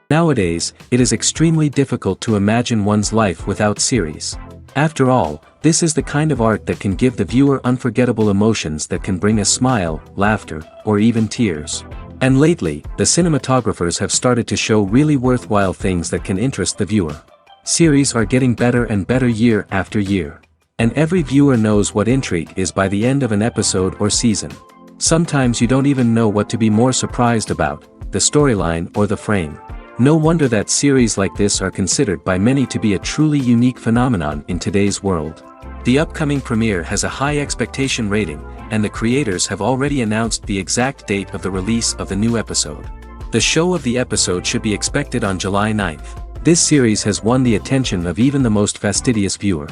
Nowadays, it is extremely difficult to imagine one's life without series. After all, this is the kind of art that can give the viewer unforgettable emotions that can bring a smile, laughter, or even tears. And lately, the cinematographers have started to show really worthwhile things that can interest the viewer. Series are getting better and better year after year. And every viewer knows what intrigue is by the end of an episode or season. Sometimes you don't even know what to be more surprised about, the storyline or the frame. No wonder that series like this are considered by many to be a truly unique phenomenon in today's world. The upcoming premiere has a high expectation rating, and the creators have already announced the exact date of the release of the new episode. The show of the episode should be expected on July 9th. This series has won the attention of even the most fastidious viewer.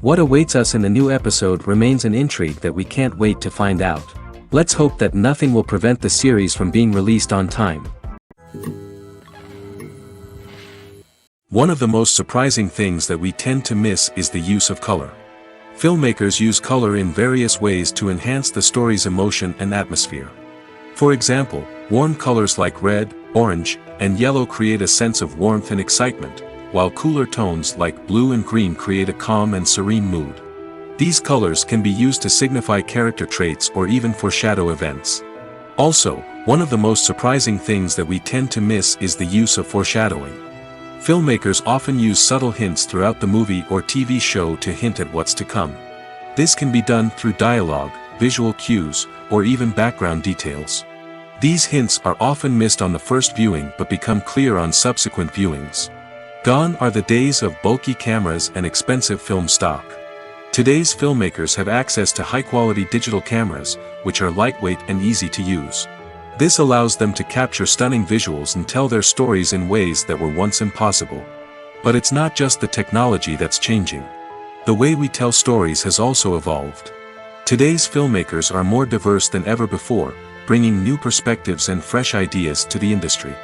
What awaits us in the new episode remains an intrigue that we can't wait to find out. Let's hope that nothing will prevent the series from being released on time. One of the most surprising things that we tend to miss is the use of color. Filmmakers use color in various ways to enhance the story's emotion and atmosphere. For example, warm colors like red, orange, and yellow create a sense of warmth and excitement, while cooler tones like blue and green create a calm and serene mood. These colors can be used to signify character traits or even foreshadow events. Also, one of the most surprising things that we tend to miss is the use of foreshadowing. Filmmakers often use subtle hints throughout the movie or TV show to hint at what's to come. This can be done through dialogue, visual cues, or even background details. These hints are often missed on the first viewing but become clear on subsequent viewings. Gone are the days of bulky cameras and expensive film stock. Today's filmmakers have access to high-quality digital cameras, which are lightweight and easy to use. This allows them to capture stunning visuals and tell their stories in ways that were once impossible. But it's not just the technology that's changing. The way we tell stories has also evolved. Today's filmmakers are more diverse than ever before, bringing new perspectives and fresh ideas to the industry.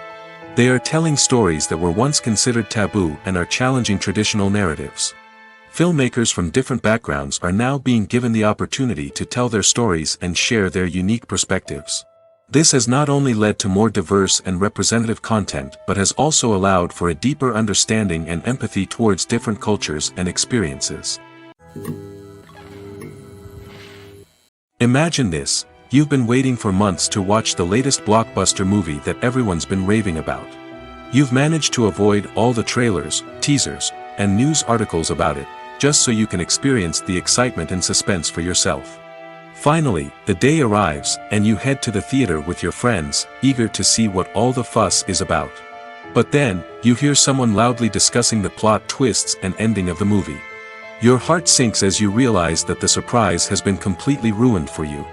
They are telling stories that were once considered taboo and are challenging traditional narratives. Filmmakers from different backgrounds are now being given the opportunity to tell their stories and share their unique perspectives. This has not only led to more diverse and representative content but has also allowed for a deeper understanding and empathy towards different cultures and experiences. Imagine this, you've been waiting for months to watch the latest blockbuster movie that everyone's been raving about. You've managed to avoid all the trailers, teasers, and news articles about it, just so you can experience the excitement and suspense for yourself. Finally, the day arrives, and you head to the theater with your friends, eager to see what all the fuss is about. But then, you hear someone loudly discussing the plot twists and ending of the movie. Your heart sinks as you realize that the surprise has been completely ruined for you.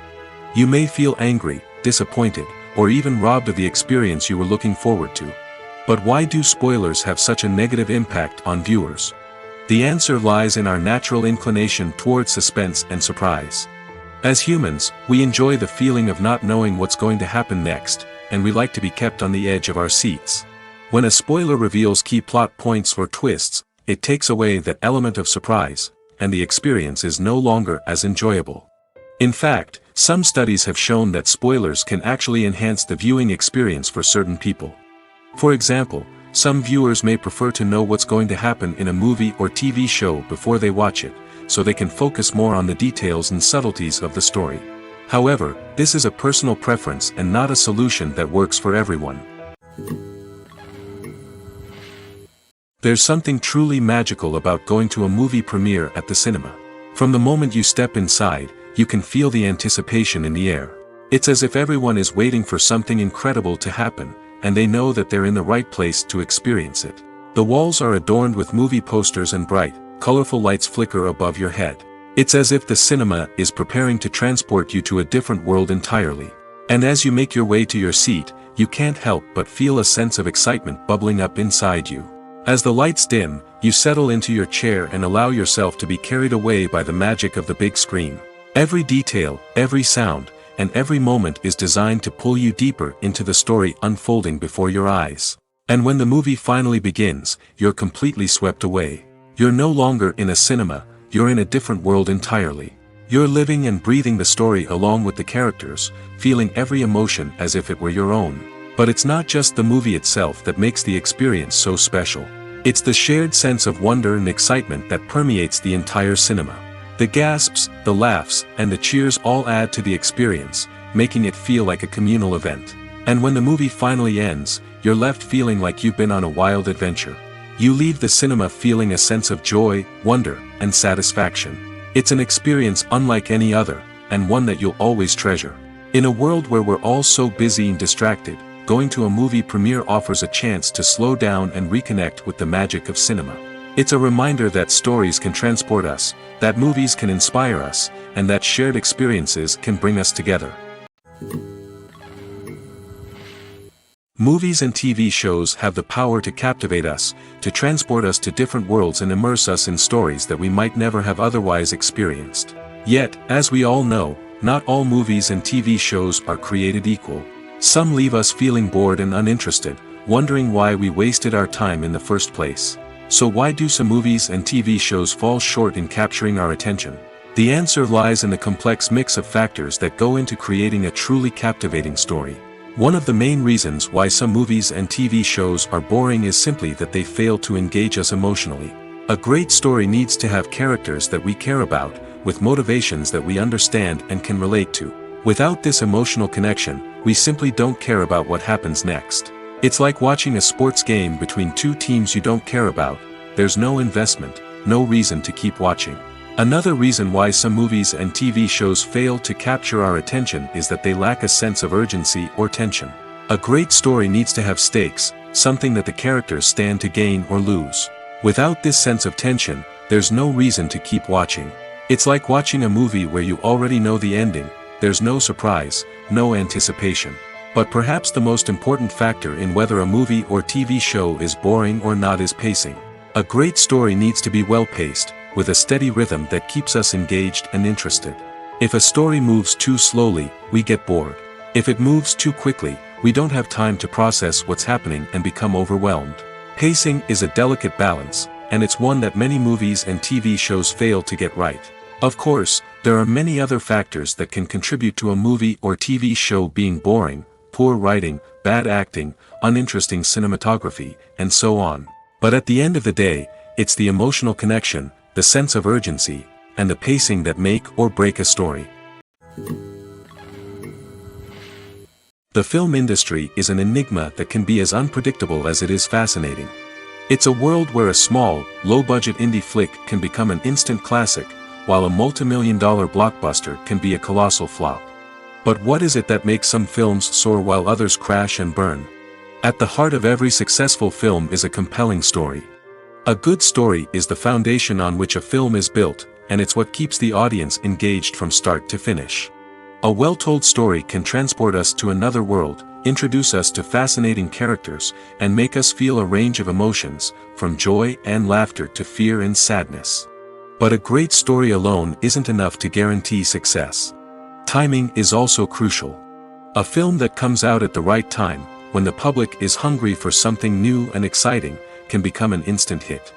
You may feel angry, disappointed, or even robbed of the experience you were looking forward to. But why do spoilers have such a negative impact on viewers? The answer lies in our natural inclination towards suspense and surprise. As humans, we enjoy the feeling of not knowing what's going to happen next, and we like to be kept on the edge of our seats. When a spoiler reveals key plot points or twists, it takes away that element of surprise, and the experience is no longer as enjoyable. In fact, some studies have shown that spoilers can actually enhance the viewing experience for certain people. For example, some viewers may prefer to know what's going to happen in a movie or TV show before they watch it, so they can focus more on the details and subtleties of the story. However, this is a personal preference and not a solution that works for everyone. There's something truly magical about going to a movie premiere at the cinema. From the moment you step inside, you can feel the anticipation in the air. It's as if everyone is waiting for something incredible to happen, and they know that they're in the right place to experience it. The walls are adorned with movie posters and bright, colorful lights flicker above your head. It's as if the cinema is preparing to transport you to a different world entirely. And as you make your way to your seat, you can't help but feel a sense of excitement bubbling up inside you. As the lights dim, you settle into your chair and allow yourself to be carried away by the magic of the big screen. Every detail, every sound, and every moment is designed to pull you deeper into the story unfolding before your eyes. And when the movie finally begins, you're completely swept away. You're no longer in a cinema, you're in a different world entirely. You're living and breathing the story along with the characters, feeling every emotion as if it were your own. But it's not just the movie itself that makes the experience so special. It's the shared sense of wonder and excitement that permeates the entire cinema. The gasps, the laughs, and the cheers all add to the experience, making it feel like a communal event. And when the movie finally ends, you're left feeling like you've been on a wild adventure. You leave the cinema feeling a sense of joy, wonder, and satisfaction. It's an experience unlike any other, and one that you'll always treasure. In a world where we're all so busy and distracted, going to a movie premiere offers a chance to slow down and reconnect with the magic of cinema. It's a reminder that stories can transport us, that movies can inspire us, and that shared experiences can bring us together. Movies and TV shows have the power to captivate us, to transport us to different worlds and immerse us in stories that we might never have otherwise experienced. Yet, as we all know, not all movies and TV shows are created equal. Some leave us feeling bored and uninterested, wondering why we wasted our time in the first place. So why do some movies and TV shows fall short in capturing our attention? The answer lies in the complex mix of factors that go into creating a truly captivating story. One of the main reasons why some movies and TV shows are boring is simply that they fail to engage us emotionally. A great story needs to have characters that we care about, with motivations that we understand and can relate to. Without this emotional connection, we simply don't care about what happens next. It's like watching a sports game between two teams you don't care about. There's no investment, no reason to keep watching. Another reason why some movies and TV shows fail to capture our attention is that they lack a sense of urgency or tension. A great story needs to have stakes, something that the characters stand to gain or lose. Without this sense of tension, there's no reason to keep watching. It's like watching a movie where you already know the ending. There's no surprise, no anticipation. But perhaps the most important factor in whether a movie or TV show is boring or not is pacing. A great story needs to be well-paced, with a steady rhythm that keeps us engaged and interested. If a story moves too slowly, we get bored. If it moves too quickly, we don't have time to process what's happening and become overwhelmed. Pacing is a delicate balance, and it's one that many movies and TV shows fail to get right. Of course, there are many other factors that can contribute to a movie or TV show being boring: poor writing, bad acting, uninteresting cinematography, and so on. But at the end of the day, it's the emotional connection, the sense of urgency, and the pacing that make or break a story. The film industry is an enigma that can be as unpredictable as it is fascinating. It's a world where a small, low-budget indie flick can become an instant classic, while a multi-million-dollar blockbuster can be a colossal flop. But what is it that makes some films soar while others crash and burn? At the heart of every successful film is a compelling story. A good story is the foundation on which a film is built, and it's what keeps the audience engaged from start to finish. A well-told story can transport us to another world, introduce us to fascinating characters, and make us feel a range of emotions, from joy and laughter to fear and sadness. But a great story alone isn't enough to guarantee success. Timing is also crucial. A film that comes out at the right time, when the public is hungry for something new and exciting, can become an instant hit.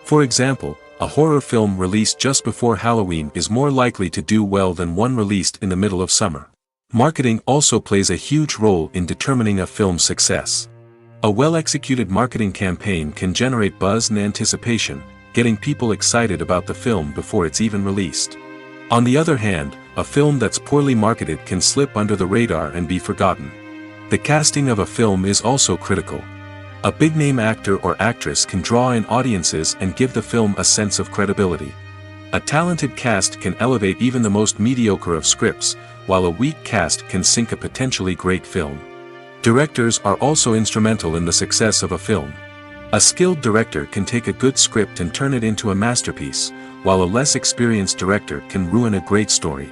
For example, a horror film released just before Halloween is more likely to do well than one released in the middle of summer. Marketing also plays a huge role in determining a film's success. A well-executed marketing campaign can generate buzz and anticipation, getting people excited about the film before it's even released. On the other hand, a film that's poorly marketed can slip under the radar and be forgotten. The casting of a film is also critical. A big-name actor or actress can draw in audiences and give the film a sense of credibility. A talented cast can elevate even the most mediocre of scripts, while a weak cast can sink a potentially great film. Directors are also instrumental in the success of a film. A skilled director can take a good script and turn it into a masterpiece, while a less experienced director can ruin a great story.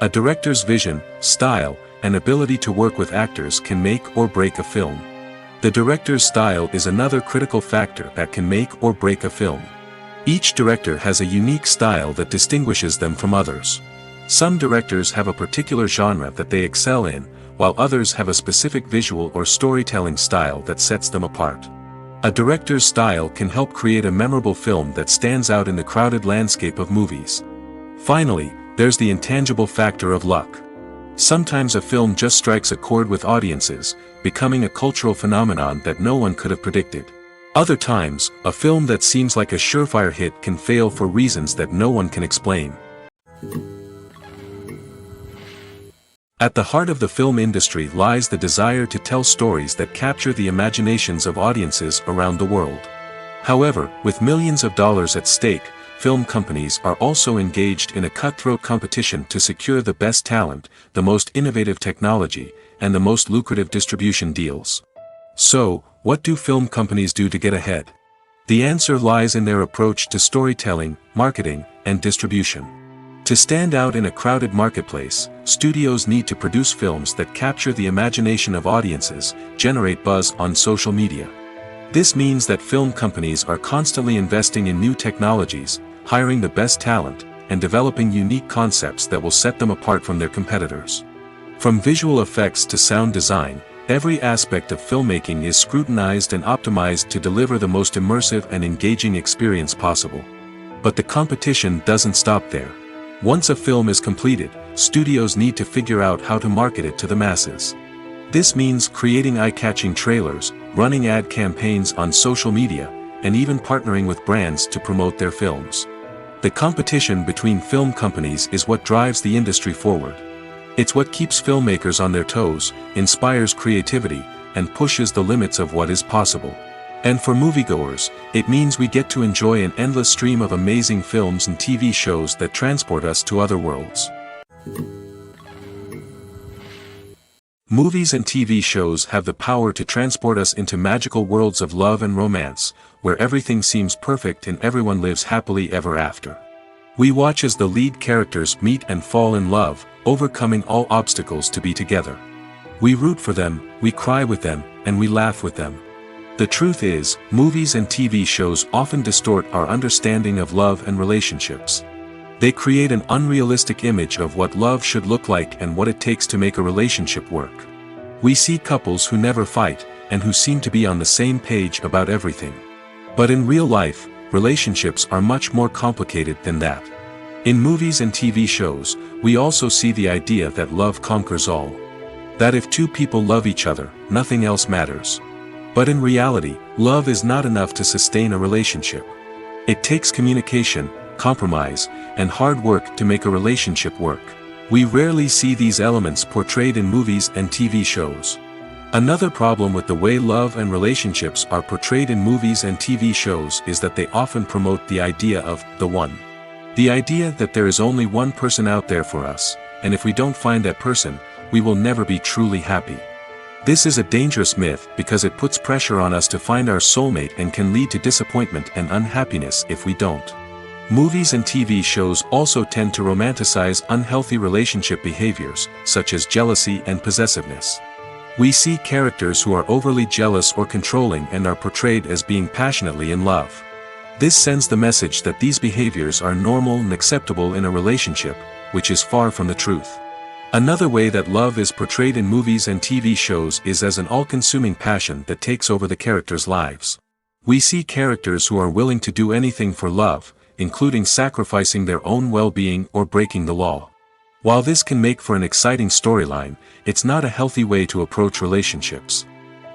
A director's vision, style, and ability to work with actors can make or break a film. The director's style is another critical factor that can make or break a film. Each director has a unique style that distinguishes them from others. Some directors have a particular genre that they excel in, while others have a specific visual or storytelling style that sets them apart. A director's style can help create a memorable film that stands out in the crowded landscape of movies. Finally, there's the intangible factor of luck. Sometimes a film just strikes a chord with audiences, becoming a cultural phenomenon that no one could have predicted. Other times, a film that seems like a surefire hit can fail for reasons that no one can explain. At the heart of the film industry lies the desire to tell stories that capture the imaginations of audiences around the world. However, with millions of dollars at stake, film companies are also engaged in a cutthroat competition to secure the best talent, the most innovative technology, and the most lucrative distribution deals. So, what do film companies do to get ahead? The answer lies in their approach to storytelling, marketing, and distribution. To stand out in a crowded marketplace, studios need to produce films that capture the imagination of audiences, generate buzz on social media. This means that film companies are constantly investing in new technologies, hiring the best talent, and developing unique concepts that will set them apart from their competitors. From visual effects to sound design, every aspect of filmmaking is scrutinized and optimized to deliver the most immersive and engaging experience possible. But the competition doesn't stop there. Once a film is completed, studios need to figure out how to market it to the masses. This means creating eye-catching trailers, running ad campaigns on social media, and even partnering with brands to promote their films. The competition between film companies is what drives the industry forward. It's what keeps filmmakers on their toes, inspires creativity, and pushes the limits of what is possible. And for moviegoers, it means we get to enjoy an endless stream of amazing films and TV shows that transport us to other worlds. Movies and TV shows have the power to transport us into magical worlds of love and romance, where everything seems perfect and everyone lives happily ever after. We watch as the lead characters meet and fall in love, overcoming all obstacles to be together. We root for them, we cry with them, and we laugh with them. The truth is, movies and TV shows often distort our understanding of love and relationships. They create an unrealistic image of what love should look like and what it takes to make a relationship work. We see couples who never fight, and who seem to be on the same page about everything. But in real life, relationships are much more complicated than that. In movies and TV shows, we also see the idea that love conquers all. That if two people love each other, nothing else matters. But in reality, love is not enough to sustain a relationship. It takes communication, compromise, and hard work to make a relationship work. We rarely see these elements portrayed in movies and TV shows. Another problem with the way love and relationships are portrayed in movies and TV shows is that they often promote the idea of the one. The idea that there is only one person out there for us, and if we don't find that person, we will never be truly happy. This is a dangerous myth because it puts pressure on us to find our soulmate and can lead to disappointment and unhappiness if we don't. Movies and TV shows also tend to romanticize unhealthy relationship behaviors, such as jealousy and possessiveness. We see characters who are overly jealous or controlling and are portrayed as being passionately in love. This sends the message that these behaviors are normal and acceptable in a relationship, which is far from the truth. Another way that love is portrayed in movies and TV shows is as an all-consuming passion that takes over the characters' lives. We see characters who are willing to do anything for love, including sacrificing their own well-being or breaking the law. While this can make for an exciting storyline, it's not a healthy way to approach relationships.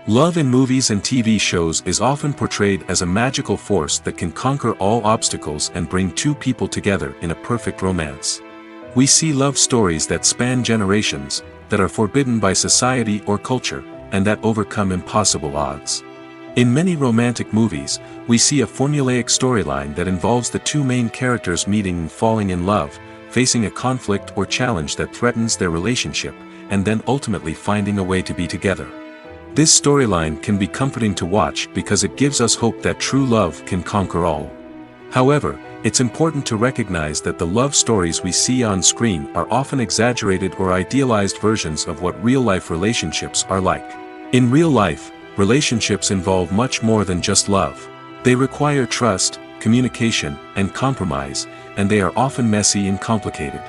Love in movies and TV shows is often portrayed as a magical force that can conquer all obstacles and bring two people together in a perfect romance. We see love stories that span generations, that are forbidden by society or culture, and that overcome impossible odds. In many romantic movies, we see a formulaic storyline that involves the two main characters meeting and falling in love, facing a conflict or challenge that threatens their relationship, and then ultimately finding a way to be together. This storyline can be comforting to watch because it gives us hope that true love can conquer all. However, it's important to recognize that the love stories we see on screen are often exaggerated or idealized versions of what real-life relationships are like. In real life, relationships involve much more than just love. They require trust, communication, and compromise, and they are often messy and complicated.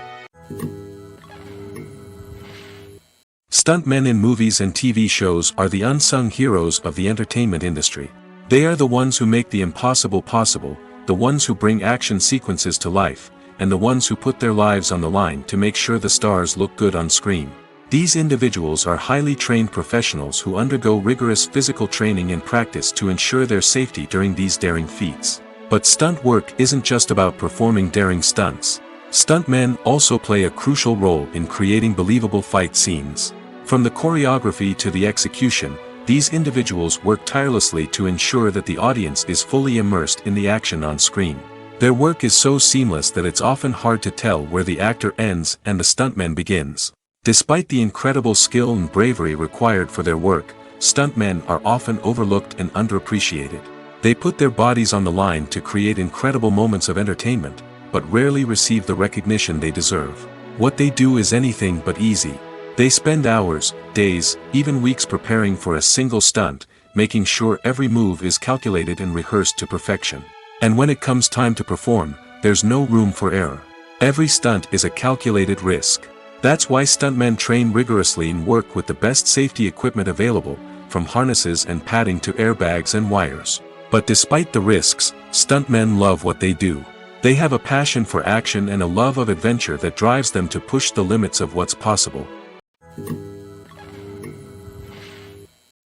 Stuntmen in movies and TV shows are the unsung heroes of the entertainment industry. They are the ones who make the impossible possible, the ones who bring action sequences to life, and the ones who put their lives on the line to make sure the stars look good on screen. These individuals are highly trained professionals who undergo rigorous physical training and practice to ensure their safety during these daring feats. But stunt work isn't just about performing daring stunts. Stuntmen also play a crucial role in creating believable fight scenes. From the choreography to the execution, these individuals work tirelessly to ensure that the audience is fully immersed in the action on screen. Their work is so seamless that it's often hard to tell where the actor ends and the stuntman begins. Despite the incredible skill and bravery required for their work, stuntmen are often overlooked and underappreciated. They put their bodies on the line to create incredible moments of entertainment, but rarely receive the recognition they deserve. What they do is anything but easy. They spend hours, days, even weeks preparing for a single stunt, making sure every move is calculated and rehearsed to perfection. And when it comes time to perform, there's no room for error. Every stunt is a calculated risk. That's why stuntmen train rigorously and work with the best safety equipment available, from harnesses and padding to airbags and wires. But despite the risks, stuntmen love what they do. They have a passion for action and a love of adventure that drives them to push the limits of what's possible.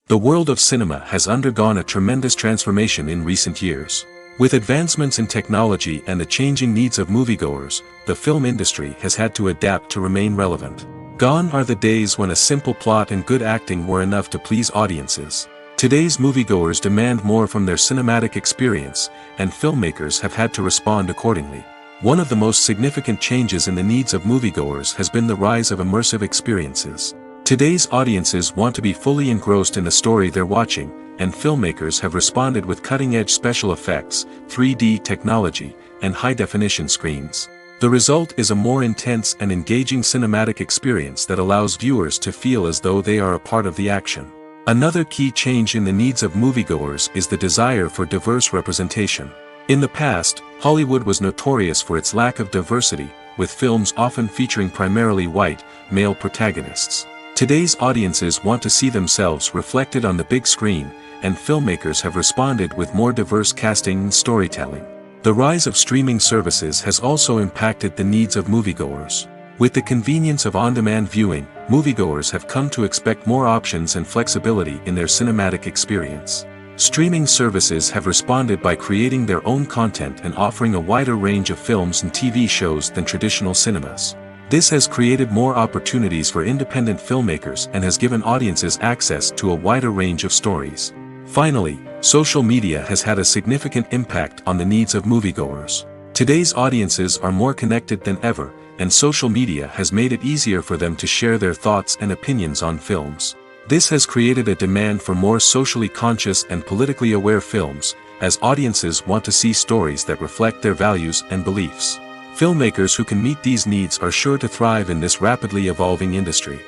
The world of cinema has undergone a tremendous transformation in recent years. With advancements in technology and the changing needs of moviegoers, the film industry has had to adapt to remain relevant. Gone are the days when a simple plot and good acting were enough to please audiences. Today's moviegoers demand more from their cinematic experience, and filmmakers have had to respond accordingly. One of the most significant changes in the needs of moviegoers has been the rise of immersive experiences. Today's audiences want to be fully engrossed in the story they're watching, and filmmakers have responded with cutting-edge special effects, 3D technology, and high-definition screens. The result is a more intense and engaging cinematic experience that allows viewers to feel as though they are a part of the action. Another key change in the needs of moviegoers is the desire for diverse representation. In the past, Hollywood was notorious for its lack of diversity, with films often featuring primarily white, male protagonists. Today's audiences want to see themselves reflected on the big screen, and filmmakers have responded with more diverse casting and storytelling. The rise of streaming services has also impacted the needs of moviegoers. With the convenience of on-demand viewing, moviegoers have come to expect more options and flexibility in their cinematic experience. Streaming services have responded by creating their own content and offering a wider range of films and TV shows than traditional cinemas. This has created more opportunities for independent filmmakers and has given audiences access to a wider range of stories. Finally, social media has had a significant impact on the needs of moviegoers. Today's audiences are more connected than ever, and social media has made it easier for them to share their thoughts and opinions on films. This has created a demand for more socially conscious and politically aware films, as audiences want to see stories that reflect their values and beliefs. Filmmakers who can meet these needs are sure to thrive in this rapidly evolving industry.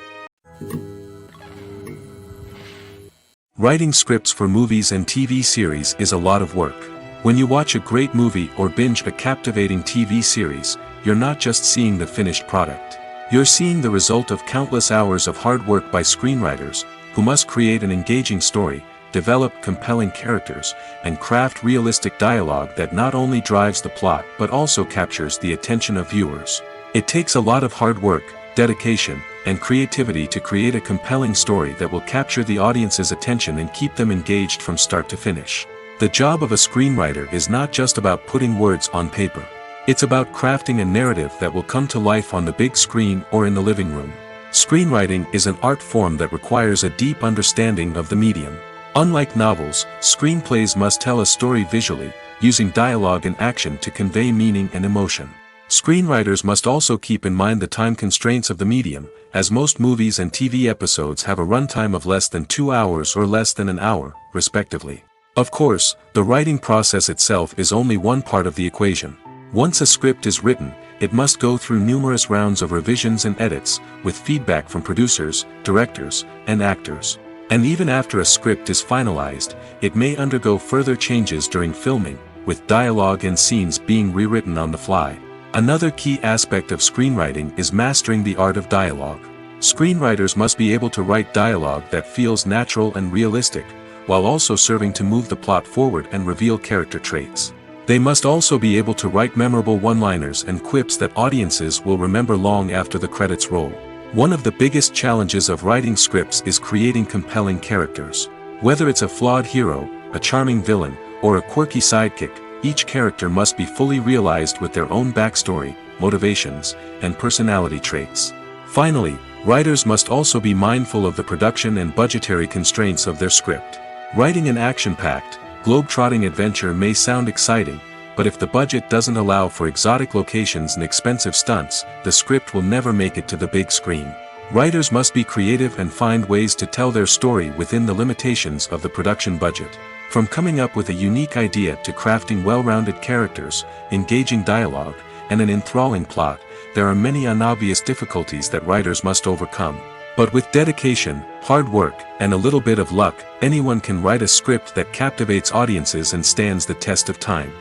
Writing scripts for movies and TV series is a lot of work. When you watch a great movie or binge a captivating TV series, you're not just seeing the finished product. You're seeing the result of countless hours of hard work by screenwriters, who must create an engaging story, develop compelling characters, and craft realistic dialogue that not only drives the plot but also captures the attention of viewers. It takes a lot of hard work, dedication, and creativity to create a compelling story that will capture the audience's attention and keep them engaged from start to finish. The job of a screenwriter is not just about putting words on paper. It's about crafting a narrative that will come to life on the big screen or in the living room. Screenwriting is an art form that requires a deep understanding of the medium. Unlike novels, screenplays must tell a story visually, using dialogue and action to convey meaning and emotion. Screenwriters must also keep in mind the time constraints of the medium, as most movies and TV episodes have a runtime of less than 2 hours or less than an hour, respectively. Of course, the writing process itself is only one part of the equation. Once a script is written, it must go through numerous rounds of revisions and edits, with feedback from producers, directors, and actors. And even after a script is finalized, it may undergo further changes during filming, with dialogue and scenes being rewritten on the fly. Another key aspect of screenwriting is mastering the art of dialogue. Screenwriters must be able to write dialogue that feels natural and realistic, while also serving to move the plot forward and reveal character traits. They must also be able to write memorable one-liners and quips that audiences will remember long after the credits roll. One of the biggest challenges of writing scripts is creating compelling characters. Whether it's a flawed hero, a charming villain, or a quirky sidekick, each character must be fully realized with their own backstory, motivations, and personality traits. Finally, writers must also be mindful of the production and budgetary constraints of their script. Writing an action-packed, globe-trotting adventure may sound exciting, but if the budget doesn't allow for exotic locations and expensive stunts, the script will never make it to the big screen. Writers must be creative and find ways to tell their story within the limitations of the production budget. From coming up with a unique idea to crafting well-rounded characters, engaging dialogue, and an enthralling plot, there are many unobvious difficulties that writers must overcome. But with dedication, hard work, and a little bit of luck, anyone can write a script that captivates audiences and stands the test of time.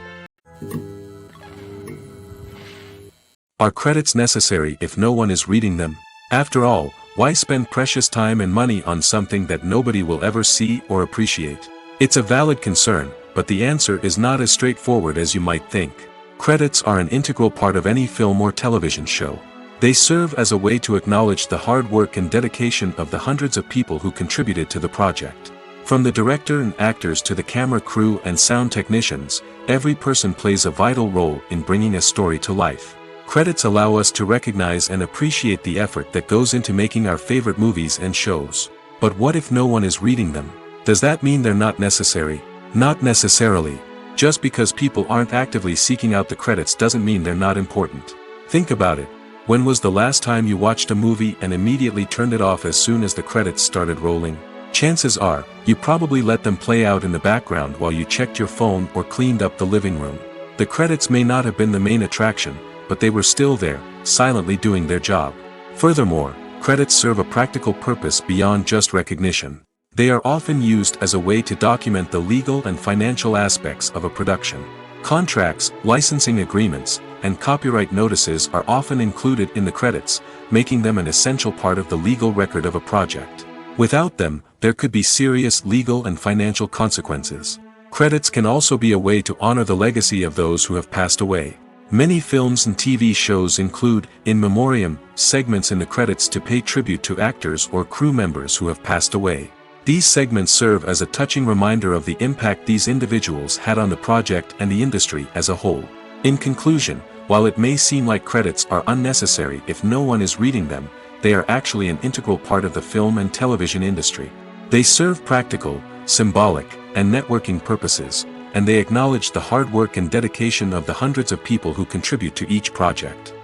Are credits necessary if no one is reading them? After all, why spend precious time and money on something that nobody will ever see or appreciate? It's a valid concern, but the answer is not as straightforward as you might think. Credits are an integral part of any film or television show. They serve as a way to acknowledge the hard work and dedication of the hundreds of people who contributed to the project. From the director and actors to the camera crew and sound technicians, every person plays a vital role in bringing a story to life. Credits allow us to recognize and appreciate the effort that goes into making our favorite movies and shows. But what if no one is reading them? Does that mean they're not necessary? Not necessarily. Just because people aren't actively seeking out the credits doesn't mean they're not important. Think about it. When was the last time you watched a movie and immediately turned it off as soon as the credits started rolling? Chances are, you probably let them play out in the background while you checked your phone or cleaned up the living room. The credits may not have been the main attraction, but they were still there, silently doing their job. Furthermore, credits serve a practical purpose beyond just recognition. They are often used as a way to document the legal and financial aspects of a production. Contracts, licensing agreements, and copyright notices are often included in the credits, making them an essential part of the legal record of a project. Without them, there could be serious legal and financial consequences. Credits can also be a way to honor the legacy of those who have passed away. Many films and TV shows include, in memoriam, segments in the credits to pay tribute to actors or crew members who have passed away. These segments serve as a touching reminder of the impact these individuals had on the project and the industry as a whole. In conclusion, while it may seem like credits are unnecessary if no one is reading them, they are actually an integral part of the film and television industry. They serve practical, symbolic, and networking purposes, and they acknowledge the hard work and dedication of the hundreds of people who contribute to each project.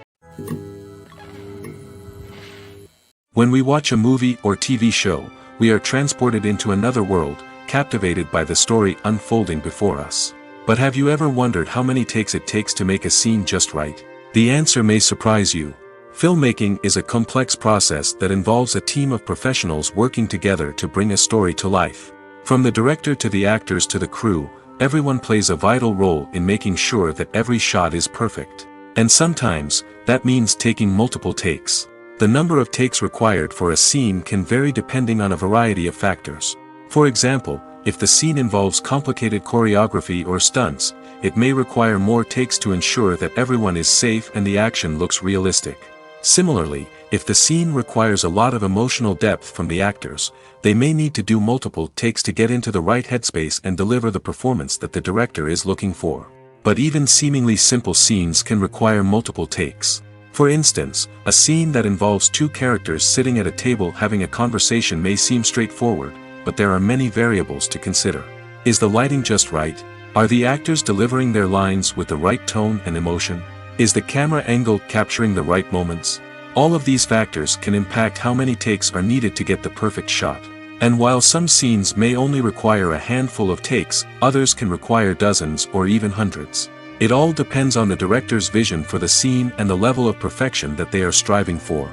When we watch a movie or TV show, we are transported into another world, captivated by the story unfolding before us. But have you ever wondered how many takes it takes to make a scene just right? The answer may surprise you. Filmmaking is a complex process that involves a team of professionals working together to bring a story to life. From the director to the actors to the crew, everyone plays a vital role in making sure that every shot is perfect. And sometimes, that means taking multiple takes. The number of takes required for a scene can vary depending on a variety of factors. For example, if the scene involves complicated choreography or stunts, it may require more takes to ensure that everyone is safe and the action looks realistic. Similarly, if the scene requires a lot of emotional depth from the actors, they may need to do multiple takes to get into the right headspace and deliver the performance that the director is looking for. But even seemingly simple scenes can require multiple takes. For instance, a scene that involves two characters sitting at a table having a conversation may seem straightforward, but there are many variables to consider. Is the lighting just right? Are the actors delivering their lines with the right tone and emotion? Is the camera angle capturing the right moments? All of these factors can impact how many takes are needed to get the perfect shot. And while some scenes may only require a handful of takes, others can require dozens or even hundreds. It all depends on the director's vision for the scene and the level of perfection that they are striving for.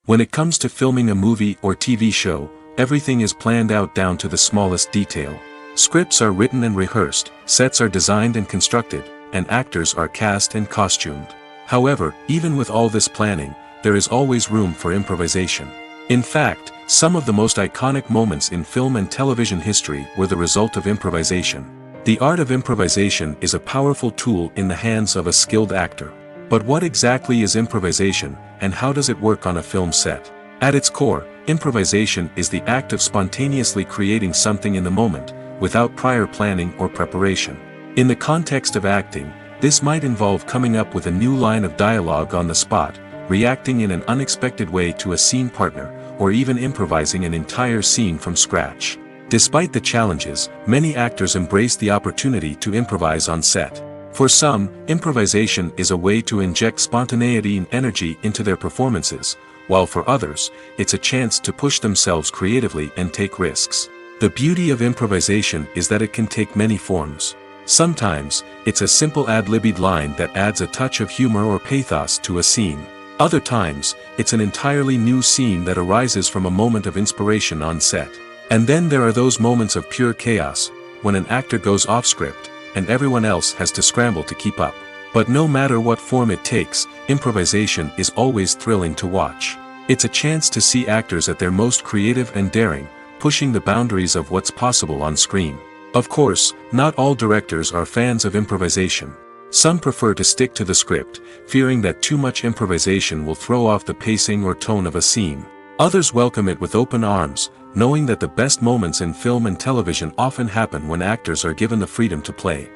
When it comes to filming a movie or TV show, everything is planned out down to the smallest detail. Scripts are written and rehearsed, sets are designed and constructed, and actors are cast and costumed. However, even with all this planning, there is always room for improvisation. In fact, some of the most iconic moments in film and television history were the result of improvisation. The art of improvisation is a powerful tool in the hands of a skilled actor. But what exactly is improvisation, and how does it work on a film set? At its core, improvisation is the act of spontaneously creating something in the moment, without prior planning or preparation. In the context of acting, this might involve coming up with a new line of dialogue on the spot, reacting in an unexpected way to a scene partner, or even improvising an entire scene from scratch. Despite the challenges, many actors embrace the opportunity to improvise on set. For some, improvisation is a way to inject spontaneity and energy into their performances, while for others, it's a chance to push themselves creatively and take risks. The beauty of improvisation is that it can take many forms. Sometimes, it's a simple ad-libbed line that adds a touch of humor or pathos to a scene. Other times, it's an entirely new scene that arises from a moment of inspiration on set. And then there are those moments of pure chaos, when an actor goes off script, and everyone else has to scramble to keep up. But no matter what form it takes, improvisation is always thrilling to watch. It's a chance to see actors at their most creative and daring, pushing the boundaries of what's possible on screen. Of course, not all directors are fans of improvisation. Some prefer to stick to the script, fearing that too much improvisation will throw off the pacing or tone of a scene. Others welcome it with open arms, knowing that the best moments in film and television often happen when actors are given the freedom to play.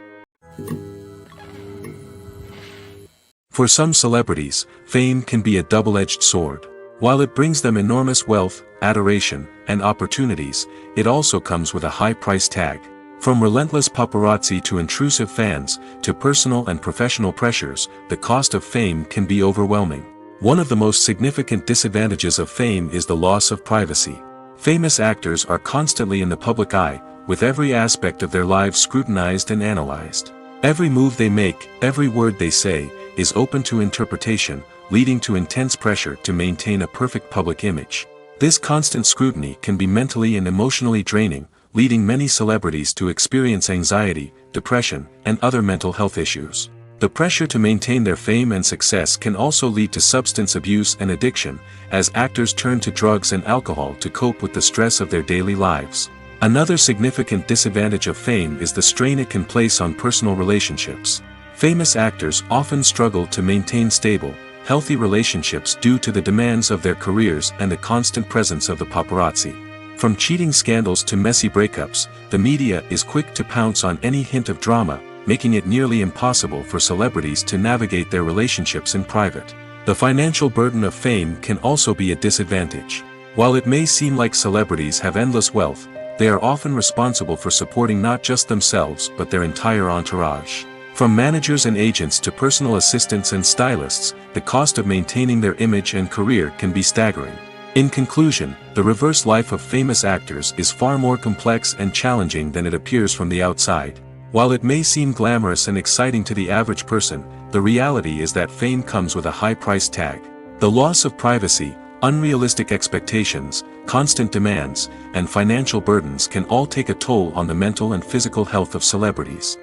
For some celebrities, fame can be a double-edged sword. While it brings them enormous wealth, adoration, and opportunities, it also comes with a high price tag. From relentless paparazzi to intrusive fans, to personal and professional pressures, the cost of fame can be overwhelming. One of the most significant disadvantages of fame is the loss of privacy. Famous actors are constantly in the public eye, with every aspect of their lives scrutinized and analyzed. Every move they make, every word they say, is open to interpretation, leading to intense pressure to maintain a perfect public image. This constant scrutiny can be mentally and emotionally draining, leading many celebrities to experience anxiety, depression, and other mental health issues. The pressure to maintain their fame and success can also lead to substance abuse and addiction, as actors turn to drugs and alcohol to cope with the stress of their daily lives. Another significant disadvantage of fame is the strain it can place on personal relationships. Famous actors often struggle to maintain stable, healthy relationships due to the demands of their careers and the constant presence of the paparazzi. From cheating scandals to messy breakups, the media is quick to pounce on any hint of drama, making it nearly impossible for celebrities to navigate their relationships in private. The financial burden of fame can also be a disadvantage. While it may seem like celebrities have endless wealth, they are often responsible for supporting not just themselves but their entire entourage. From managers and agents to personal assistants and stylists, the cost of maintaining their image and career can be staggering. In conclusion, the reverse life of famous actors is far more complex and challenging than it appears from the outside. While it may seem glamorous and exciting to the average person, the reality is that fame comes with a high price tag. The loss of privacy, unrealistic expectations, constant demands, and financial burdens can all take a toll on the mental and physical health of celebrities.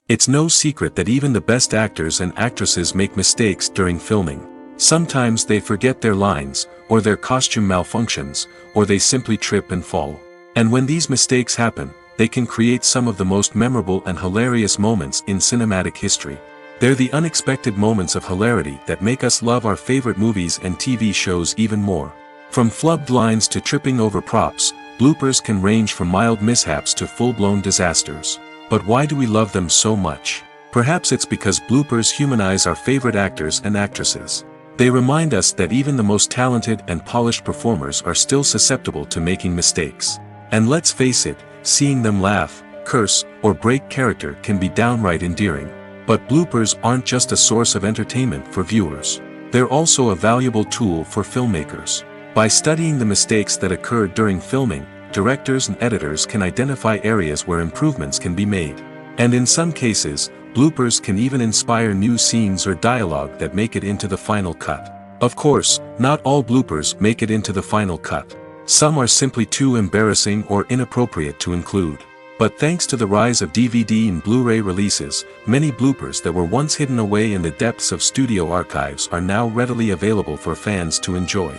It's no secret that even the best actors and actresses make mistakes during filming. Sometimes they forget their lines, or their costume malfunctions, or they simply trip and fall. And when these mistakes happen, they can create some of the most memorable and hilarious moments in cinematic history. They're the unexpected moments of hilarity that make us love our favorite movies and TV shows even more. From flubbed lines to tripping over props, bloopers can range from mild mishaps to full-blown disasters. But why do we love them so much? Perhaps it's because bloopers humanize our favorite actors and actresses. They remind us that even the most talented and polished performers are still susceptible to making mistakes. And let's face it, seeing them laugh, curse, or break character can be downright endearing. But bloopers aren't just a source of entertainment for viewers. They're also a valuable tool for filmmakers. By studying the mistakes that occurred during filming, directors and editors can identify areas where improvements can be made. And in some cases, bloopers can even inspire new scenes or dialogue that make it into the final cut. Of course, not all bloopers make it into the final cut. Some are simply too embarrassing or inappropriate to include. But thanks to the rise of DVD and Blu-ray releases, many bloopers that were once hidden away in the depths of studio archives are now readily available for fans to enjoy.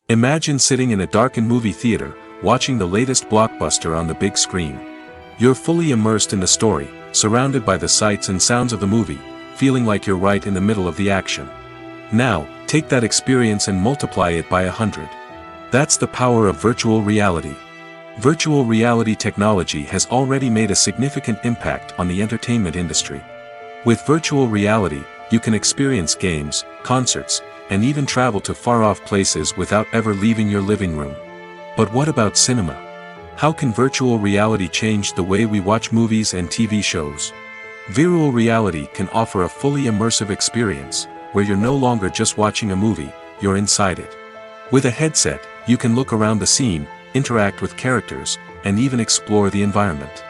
Imagine sitting in a darkened movie theater, watching the latest blockbuster on the big screen. You're fully immersed in the story, surrounded by the sights and sounds of the movie, feeling like you're right in the middle of the action. Now, take that experience and multiply it by 100. That's the power of virtual reality. Virtual reality technology has already made a significant impact on the entertainment industry. With virtual reality, you can experience games, concerts, and even travel to far-off places without ever leaving your living room. But what about cinema? How can virtual reality change the way we watch movies and TV shows? Virtual reality can offer a fully immersive experience, where you're no longer just watching a movie, you're inside it. With a headset, you can look around the scene, interact with characters, and even explore the environment.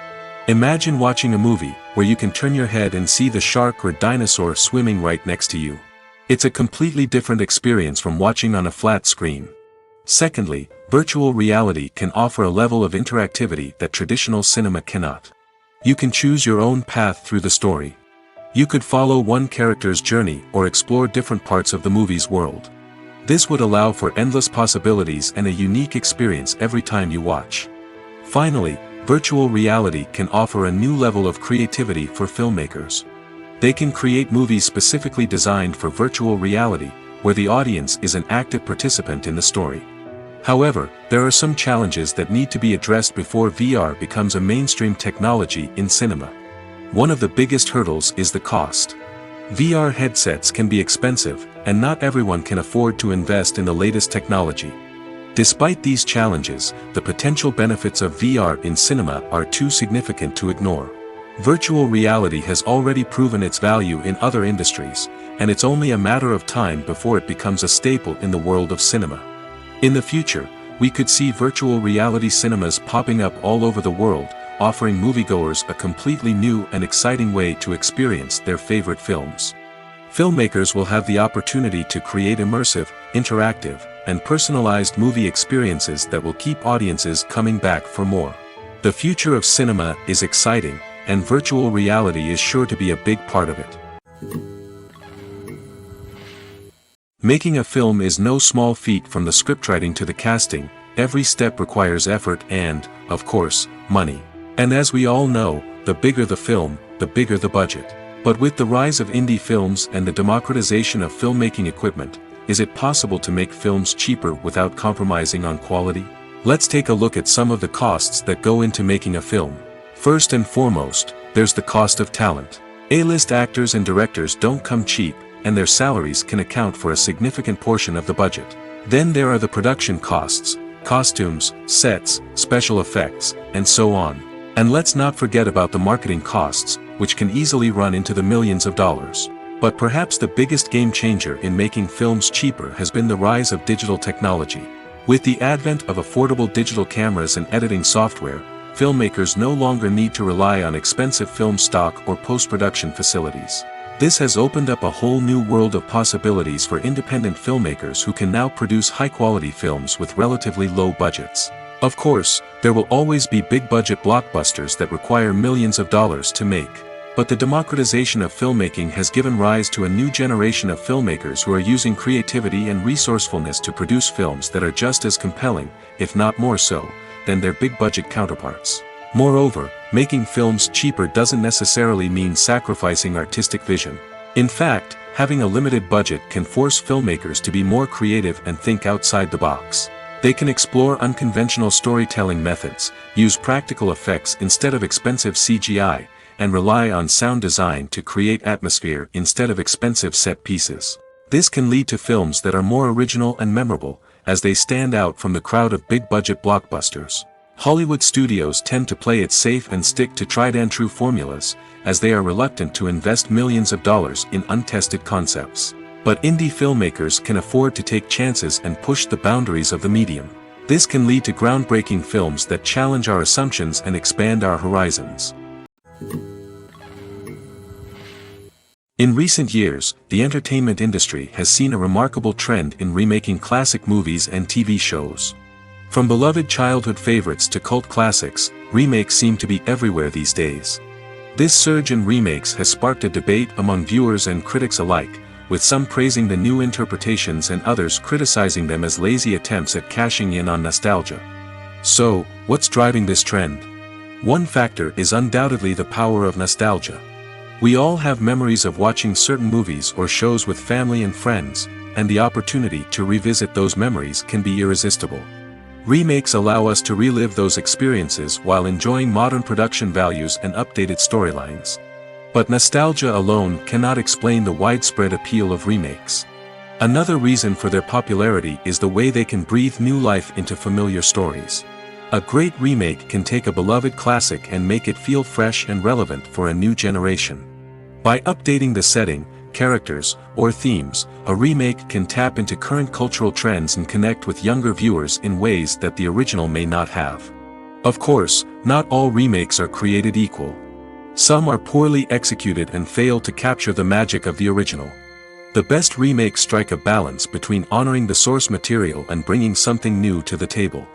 Imagine watching a movie, where you can turn your head and see the shark or dinosaur swimming right next to you. It's a completely different experience from watching on a flat screen. Secondly, virtual reality can offer a level of interactivity that traditional cinema cannot. You can choose your own path through the story. You could follow one character's journey or explore different parts of the movie's world. This would allow for endless possibilities and a unique experience every time you watch. Finally, virtual reality can offer a new level of creativity for filmmakers. They can create movies specifically designed for virtual reality, where the audience is an active participant in the story. However, there are some challenges that need to be addressed before VR becomes a mainstream technology in cinema. One of the biggest hurdles is the cost. VR headsets can be expensive, and not everyone can afford to invest in the latest technology. Despite these challenges, the potential benefits of VR in cinema are too significant to ignore. Virtual reality has already proven its value in other industries, and it's only a matter of time before it becomes a staple in the world of cinema. In the future, we could see virtual reality cinemas popping up all over the world, offering moviegoers a completely new and exciting way to experience their favorite films. Filmmakers will have the opportunity to create immersive, interactive, and personalized movie experiences that will keep audiences coming back for more. The future of cinema is exciting, and virtual reality is sure to be a big part of it. Making a film is no small feat. From the scriptwriting to the casting, every step requires effort and, of course, money. And as we all know, the bigger the film, the bigger the budget. But with the rise of indie films and the democratization of filmmaking equipment, is it possible to make films cheaper without compromising on quality? Let's take a look at some of the costs that go into making a film. First and foremost, there's the cost of talent. A-list actors and directors don't come cheap, and their salaries can account for a significant portion of the budget. Then there are the production costs, costumes, sets, special effects, and so on. And let's not forget about the marketing costs, which can easily run into the millions of dollars. But perhaps the biggest game changer in making films cheaper has been the rise of digital technology. With the advent of affordable digital cameras and editing software, filmmakers no longer need to rely on expensive film stock or post-production facilities. This has opened up a whole new world of possibilities for independent filmmakers who can now produce high-quality films with relatively low budgets. Of course, there will always be big-budget blockbusters that require millions of dollars to make. But the democratization of filmmaking has given rise to a new generation of filmmakers who are using creativity and resourcefulness to produce films that are just as compelling, if not more so, than their big-budget counterparts. Moreover, making films cheaper doesn't necessarily mean sacrificing artistic vision. In fact, having a limited budget can force filmmakers to be more creative and think outside the box. They can explore unconventional storytelling methods, use practical effects instead of expensive CGI, and rely on sound design to create atmosphere instead of expensive set pieces. This can lead to films that are more original and memorable, as they stand out from the crowd of big-budget blockbusters. Hollywood studios tend to play it safe and stick to tried-and-true formulas, as they are reluctant to invest millions of dollars in untested concepts. But indie filmmakers can afford to take chances and push the boundaries of the medium. This can lead to groundbreaking films that challenge our assumptions and expand our horizons. In recent years, the entertainment industry has seen a remarkable trend in remaking classic movies and TV shows. From beloved childhood favorites to cult classics, remakes seem to be everywhere these days. This surge in remakes has sparked a debate among viewers and critics alike, with some praising the new interpretations and others criticizing them as lazy attempts at cashing in on nostalgia. So, what's driving this trend? One factor is undoubtedly the power of nostalgia. We all have memories of watching certain movies or shows with family and friends, and the opportunity to revisit those memories can be irresistible. Remakes allow us to relive those experiences while enjoying modern production values and updated storylines. But nostalgia alone cannot explain the widespread appeal of remakes. Another reason for their popularity is the way they can breathe new life into familiar stories. A great remake can take a beloved classic and make it feel fresh and relevant for a new generation. By updating the setting, characters, or themes, a remake can tap into current cultural trends and connect with younger viewers in ways that the original may not have. Of course, not all remakes are created equal. Some are poorly executed and fail to capture the magic of the original. The best remakes strike a balance between honoring the source material and bringing something new to the table.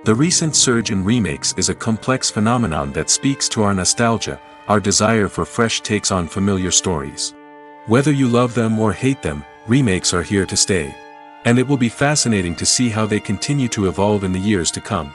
The recent surge in remakes is a complex phenomenon that speaks to our nostalgia, our desire for fresh takes on familiar stories. Whether you love them or hate them, remakes are here to stay. And it will be fascinating to see how they continue to evolve in the years to come.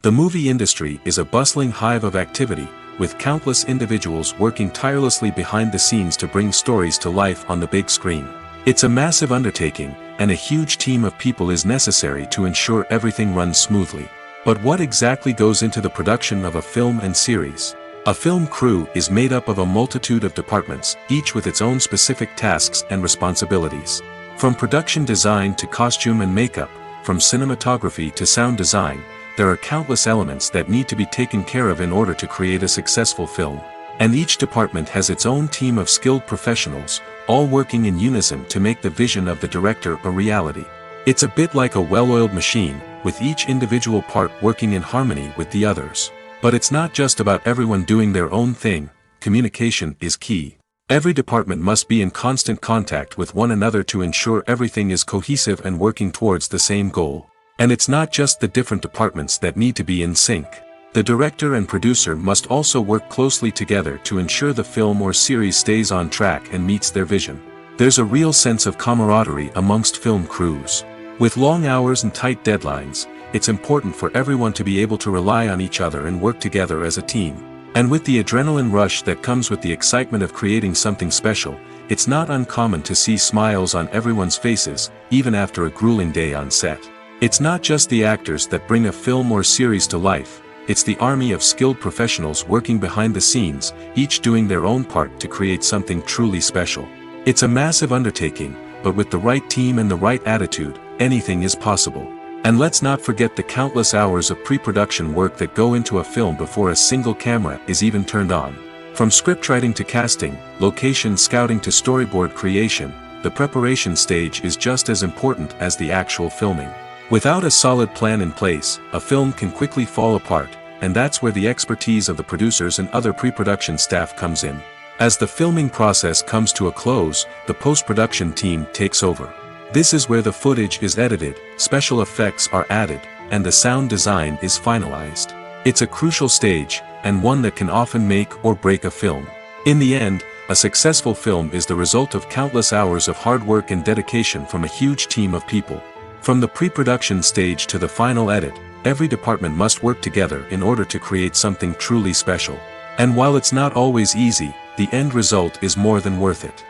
The movie industry is a bustling hive of activity, with countless individuals working tirelessly behind the scenes to bring stories to life on the big screen. It's a massive undertaking, and a huge team of people is necessary to ensure everything runs smoothly. But what exactly goes into the production of a film and series? A film crew is made up of a multitude of departments, each with its own specific tasks and responsibilities. From production design to costume and makeup, from cinematography to sound design, there are countless elements that need to be taken care of in order to create a successful film. And each department has its own team of skilled professionals, all working in unison to make the vision of the director a reality. It's a bit like a well-oiled machine, with each individual part working in harmony with the others. But it's not just about everyone doing their own thing. Communication is key. Every department must be in constant contact with one another to ensure everything is cohesive and working towards the same goal. And it's not just the different departments that need to be in sync. The director and producer must also work closely together to ensure the film or series stays on track and meets their vision. There's a real sense of camaraderie amongst film crews. With long hours and tight deadlines, it's important for everyone to be able to rely on each other and work together as a team. And with the adrenaline rush that comes with the excitement of creating something special, it's not uncommon to see smiles on everyone's faces, even after a grueling day on set. It's not just the actors that bring a film or series to life, it's the army of skilled professionals working behind the scenes, each doing their own part to create something truly special. It's a massive undertaking, but with the right team and the right attitude, anything is possible. And let's not forget the countless hours of pre-production work that go into a film before a single camera is even turned on. From scriptwriting to casting, location scouting to storyboard creation, the preparation stage is just as important as the actual filming. Without a solid plan in place, a film can quickly fall apart, and that's where the expertise of the producers and other pre-production staff comes in. As the filming process comes to a close, the post-production team takes over. This is where the footage is edited, special effects are added, and the sound design is finalized. It's a crucial stage, and one that can often make or break a film. In the end, a successful film is the result of countless hours of hard work and dedication from a huge team of people. From the pre-production stage to the final edit, every department must work together in order to create something truly special. And while it's not always easy, the end result is more than worth it.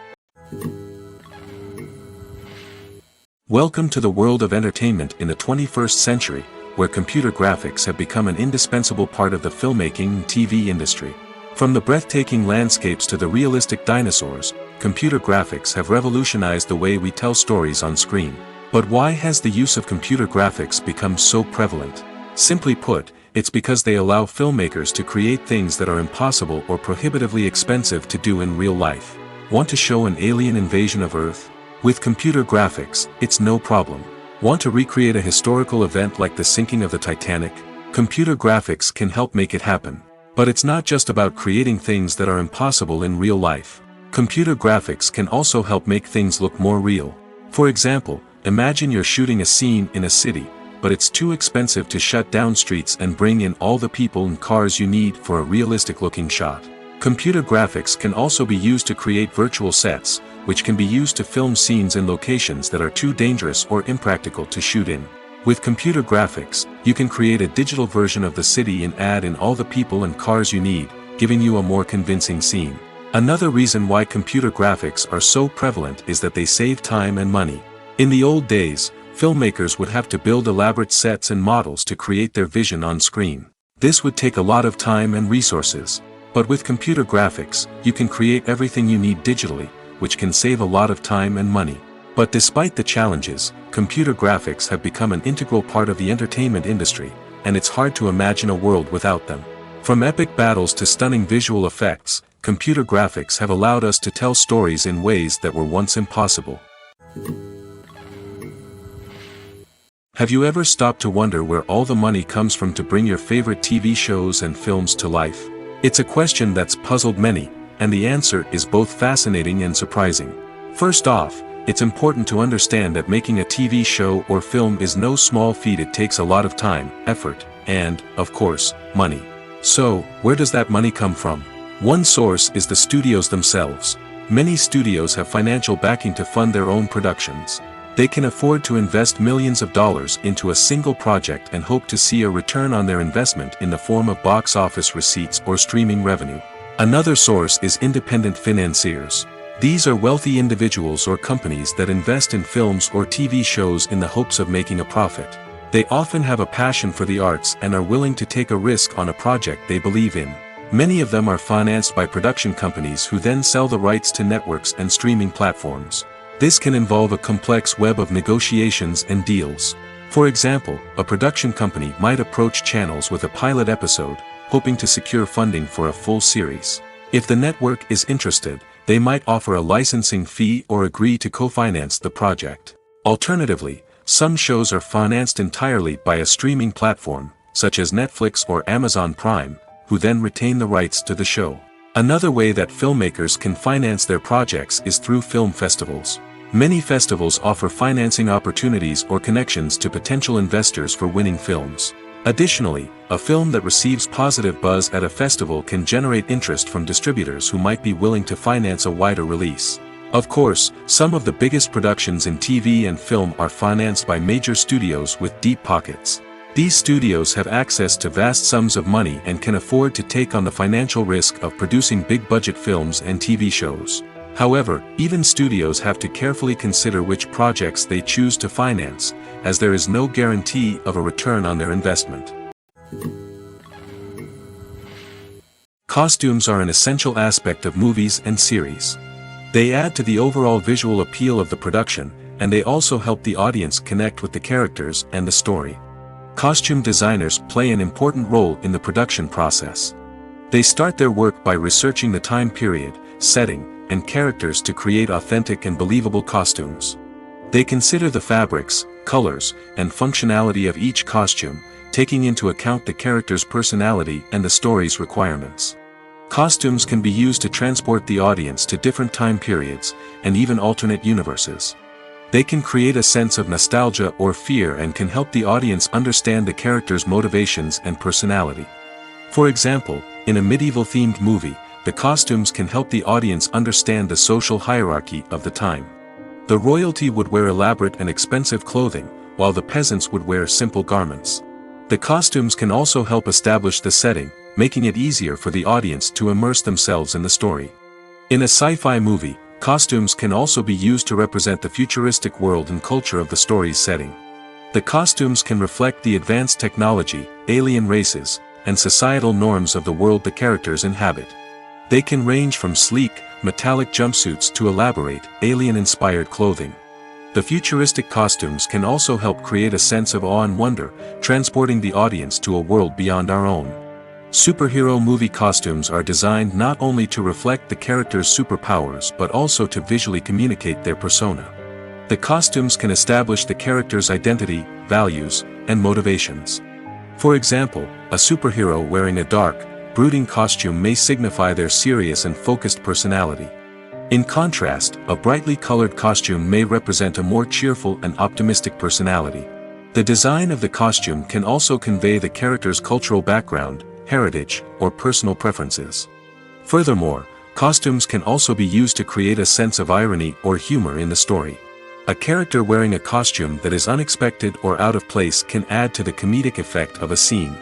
Welcome to the world of entertainment in the 21st century, where computer graphics have become an indispensable part of the filmmaking and TV industry. From the breathtaking landscapes to the realistic dinosaurs, computer graphics have revolutionized the way we tell stories on screen. But why has the use of computer graphics become so prevalent? Simply put, it's because they allow filmmakers to create things that are impossible or prohibitively expensive to do in real life. Want to show an alien invasion of Earth? With computer graphics, it's no problem. Want to recreate a historical event like the sinking of the Titanic? Computer graphics can help make it happen. But it's not just about creating things that are impossible in real life. Computer graphics can also help make things look more real. For example, imagine you're shooting a scene in a city, but it's too expensive to shut down streets and bring in all the people and cars you need for a realistic-looking shot. Computer graphics can also be used to create virtual sets, which can be used to film scenes in locations that are too dangerous or impractical to shoot in. With computer graphics, you can create a digital version of the city and add in all the people and cars you need, giving you a more convincing scene. Another reason why computer graphics are so prevalent is that they save time and money. In the old days, filmmakers would have to build elaborate sets and models to create their vision on screen. This would take a lot of time and resources. But with computer graphics, you can create everything you need digitally, which can save a lot of time and money. But despite the challenges, computer graphics have become an integral part of the entertainment industry, and it's hard to imagine a world without them. From epic battles to stunning visual effects, computer graphics have allowed us to tell stories in ways that were once impossible. Have you ever stopped to wonder where all the money comes from to bring your favorite TV shows and films to life? It's a question that's puzzled many, and the answer is both fascinating and surprising. First off, it's important to understand that making a TV show or film is no small feat. It takes a lot of time, effort, and, of course, money. So, where does that money come from? One source is the studios themselves. Many studios have financial backing to fund their own productions. They can afford to invest millions of dollars into a single project and hope to see a return on their investment in the form of box office receipts or streaming revenue. Another source is independent financiers. These are wealthy individuals or companies that invest in films or TV shows in the hopes of making a profit. They often have a passion for the arts and are willing to take a risk on a project they believe in. Many of them are financed by production companies who then sell the rights to networks and streaming platforms. This can involve a complex web of negotiations and deals. For example, a production company might approach channels with a pilot episode, hoping to secure funding for a full series. If the network is interested, they might offer a licensing fee or agree to co-finance the project. Alternatively, some shows are financed entirely by a streaming platform, such as Netflix or Amazon Prime, who then retain the rights to the show. Another way that filmmakers can finance their projects is through film festivals. Many festivals offer financing opportunities or connections to potential investors for winning films. Additionally, a film that receives positive buzz at a festival can generate interest from distributors who might be willing to finance a wider release. Of course, some of the biggest productions in TV and film are financed by major studios with deep pockets. These studios have access to vast sums of money and can afford to take on the financial risk of producing big-budget films and TV shows. However, even studios have to carefully consider which projects they choose to finance, as there is no guarantee of a return on their investment. Costumes are an essential aspect of movies and series. They add to the overall visual appeal of the production, and they also help the audience connect with the characters and the story. Costume designers play an important role in the production process. They start their work by researching the time period, setting, and characters to create authentic and believable costumes. They consider the fabrics, colors, and functionality of each costume, taking into account the character's personality and the story's requirements. Costumes can be used to transport the audience to different time periods, and even alternate universes. They can create a sense of nostalgia or fear and can help the audience understand the character's motivations and personality. For example, in a medieval-themed movie, the costumes can help the audience understand the social hierarchy of the time. The royalty would wear elaborate and expensive clothing, while the peasants would wear simple garments. The costumes can also help establish the setting, making it easier for the audience to immerse themselves in the story. In a sci-fi movie, costumes can also be used to represent the futuristic world and culture of the story's setting. The costumes can reflect the advanced technology, alien races, and societal norms of the world the characters inhabit. They can range from sleek, metallic jumpsuits to elaborate, alien-inspired clothing. The futuristic costumes can also help create a sense of awe and wonder, transporting the audience to a world beyond our own. Superhero movie costumes are designed not only to reflect the character's superpowers but also to visually communicate their persona. The costumes can establish the character's identity, values, and motivations. For example, a superhero wearing a dark, brooding costume may signify their serious and focused personality. In contrast, a brightly colored costume may represent a more cheerful and optimistic personality. The design of the costume can also convey the character's cultural background, heritage, or personal preferences. Furthermore, costumes can also be used to create a sense of irony or humor in the story. A character wearing a costume that is unexpected or out of place can add to the comedic effect of a scene.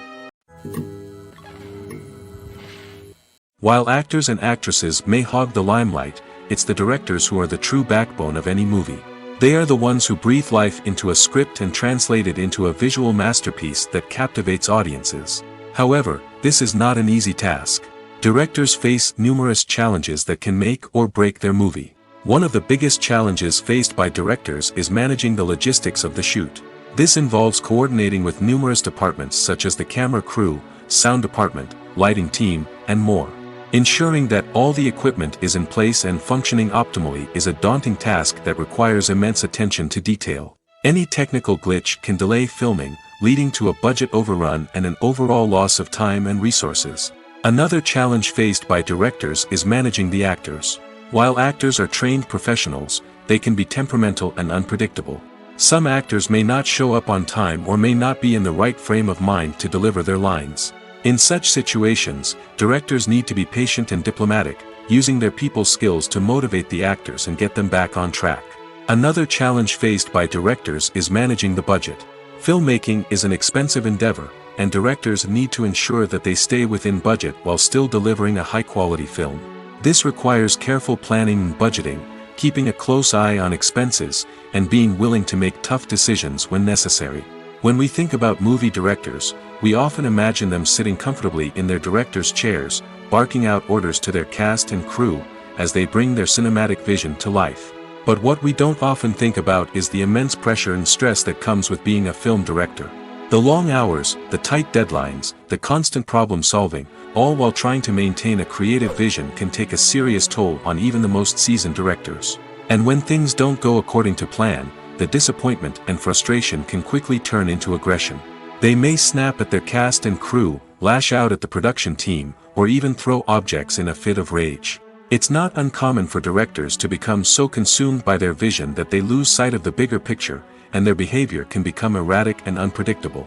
While actors and actresses may hog the limelight, it's the directors who are the true backbone of any movie. They are the ones who breathe life into a script and translate it into a visual masterpiece that captivates audiences. However, this is not an easy task. Directors face numerous challenges that can make or break their movie. One of the biggest challenges faced by directors is managing the logistics of the shoot. This involves coordinating with numerous departments such as the camera crew, sound department, lighting team, and more. Ensuring that all the equipment is in place and functioning optimally is a daunting task that requires immense attention to detail. Any technical glitch can delay filming, leading to a budget overrun and an overall loss of time and resources. Another challenge faced by directors is managing the actors. While actors are trained professionals, they can be temperamental and unpredictable. Some actors may not show up on time or may not be in the right frame of mind to deliver their lines. In such situations, directors need to be patient and diplomatic, using their people skills to motivate the actors and get them back on track. Another challenge faced by directors is managing the budget. Filmmaking is an expensive endeavor, and directors need to ensure that they stay within budget while still delivering a high-quality film. This requires careful planning and budgeting, keeping a close eye on expenses, and being willing to make tough decisions when necessary. When we think about movie directors, we often imagine them sitting comfortably in their director's chairs, barking out orders to their cast and crew, as they bring their cinematic vision to life. But what we don't often think about is the immense pressure and stress that comes with being a film director. The long hours, the tight deadlines, the constant problem solving, all while trying to maintain a creative vision can take a serious toll on even the most seasoned directors. And when things don't go according to plan, the disappointment and frustration can quickly turn into aggression. They may snap at their cast and crew, lash out at the production team, or even throw objects in a fit of rage. It's not uncommon for directors to become so consumed by their vision that they lose sight of the bigger picture, and their behavior can become erratic and unpredictable.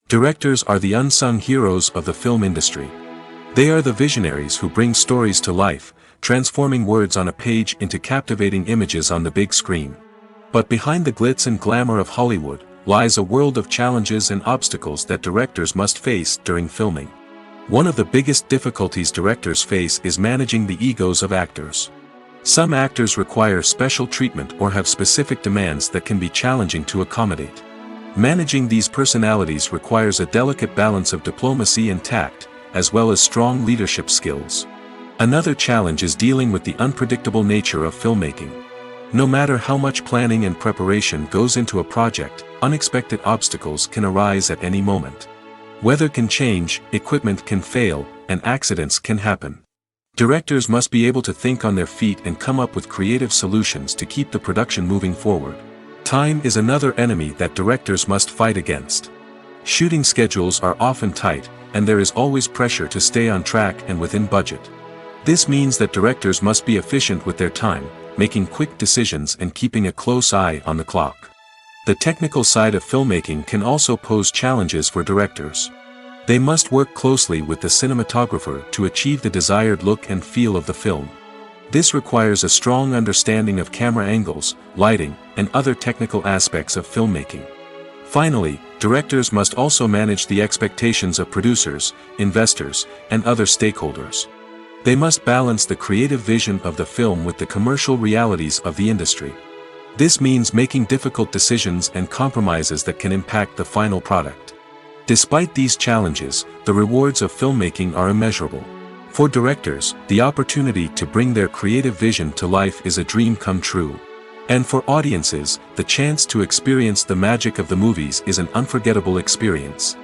Directors are the unsung heroes of the film industry. They are the visionaries who bring stories to life, transforming words on a page into captivating images on the big screen. But behind the glitz and glamour of Hollywood, lies a world of challenges and obstacles that directors must face during filming. One of the biggest difficulties directors face is managing the egos of actors. Some actors require special treatment or have specific demands that can be challenging to accommodate. Managing these personalities requires a delicate balance of diplomacy and tact, as well as strong leadership skills. Another challenge is dealing with the unpredictable nature of filmmaking. No matter how much planning and preparation goes into a project, unexpected obstacles can arise at any moment. Weather can change, equipment can fail, and accidents can happen. Directors must be able to think on their feet and come up with creative solutions to keep the production moving forward. Time is another enemy that directors must fight against. Shooting schedules are often tight, and there is always pressure to stay on track and within budget. This means that directors must be efficient with their time, making quick decisions and keeping a close eye on the clock. The technical side of filmmaking can also pose challenges for directors. They must work closely with the cinematographer to achieve the desired look and feel of the film. This requires a strong understanding of camera angles, lighting, and other technical aspects of filmmaking. Finally, directors must also manage the expectations of producers, investors, and other stakeholders. They must balance the creative vision of the film with the commercial realities of the industry. This means making difficult decisions and compromises that can impact the final product. Despite these challenges, the rewards of filmmaking are immeasurable. For directors, the opportunity to bring their creative vision to life is a dream come true. And for audiences, the chance to experience the magic of the movies is an unforgettable experience.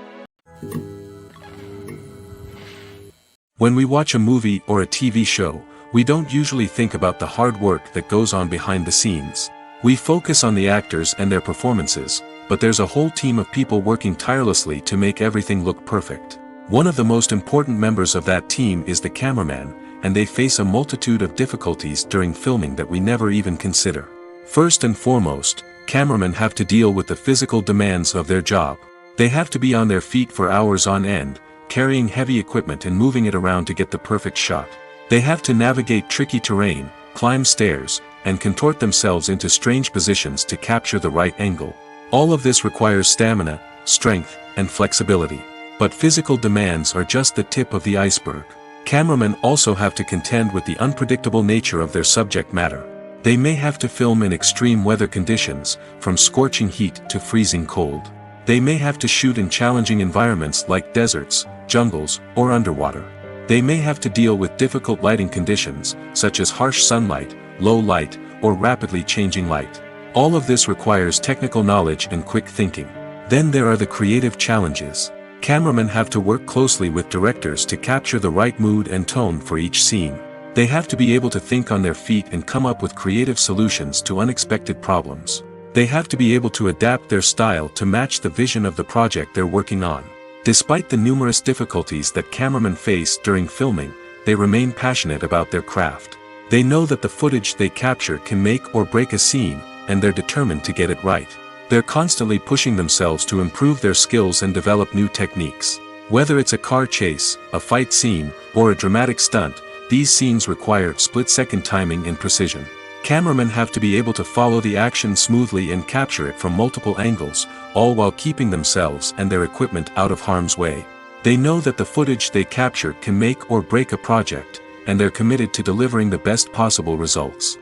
When we watch a movie or a TV show, we don't usually think about the hard work that goes on behind the scenes. We focus on the actors and their performances, but there's a whole team of people working tirelessly to make everything look perfect. One of the most important members of that team is the cameraman, and they face a multitude of difficulties during filming that we never even consider. First and foremost, cameramen have to deal with the physical demands of their job. They have to be on their feet for hours on end, carrying heavy equipment and moving it around to get the perfect shot. They have to navigate tricky terrain, climb stairs, and contort themselves into strange positions to capture the right angle. All of this requires stamina, strength, and flexibility. But physical demands are just the tip of the iceberg. Cameramen also have to contend with the unpredictable nature of their subject matter. They may have to film in extreme weather conditions, from scorching heat to freezing cold. They may have to shoot in challenging environments like deserts, jungles, or underwater. They may have to deal with difficult lighting conditions, such as harsh sunlight, low light, or rapidly changing light. All of this requires technical knowledge and quick thinking. Then there are the creative challenges. Cameramen have to work closely with directors to capture the right mood and tone for each scene. They have to be able to think on their feet and come up with creative solutions to unexpected problems. They have to be able to adapt their style to match the vision of the project they're working on. Despite the numerous difficulties that cameramen face during filming, they remain passionate about their craft. They know that the footage they capture can make or break a scene, and they're determined to get it right. They're constantly pushing themselves to improve their skills and develop new techniques. Whether it's a car chase, a fight scene, or a dramatic stunt, these scenes require split-second timing and precision. Cameramen have to be able to follow the action smoothly and capture it from multiple angles, all while keeping themselves and their equipment out of harm's way. They know that the footage they capture can make or break a project, and they're committed to delivering the best possible results.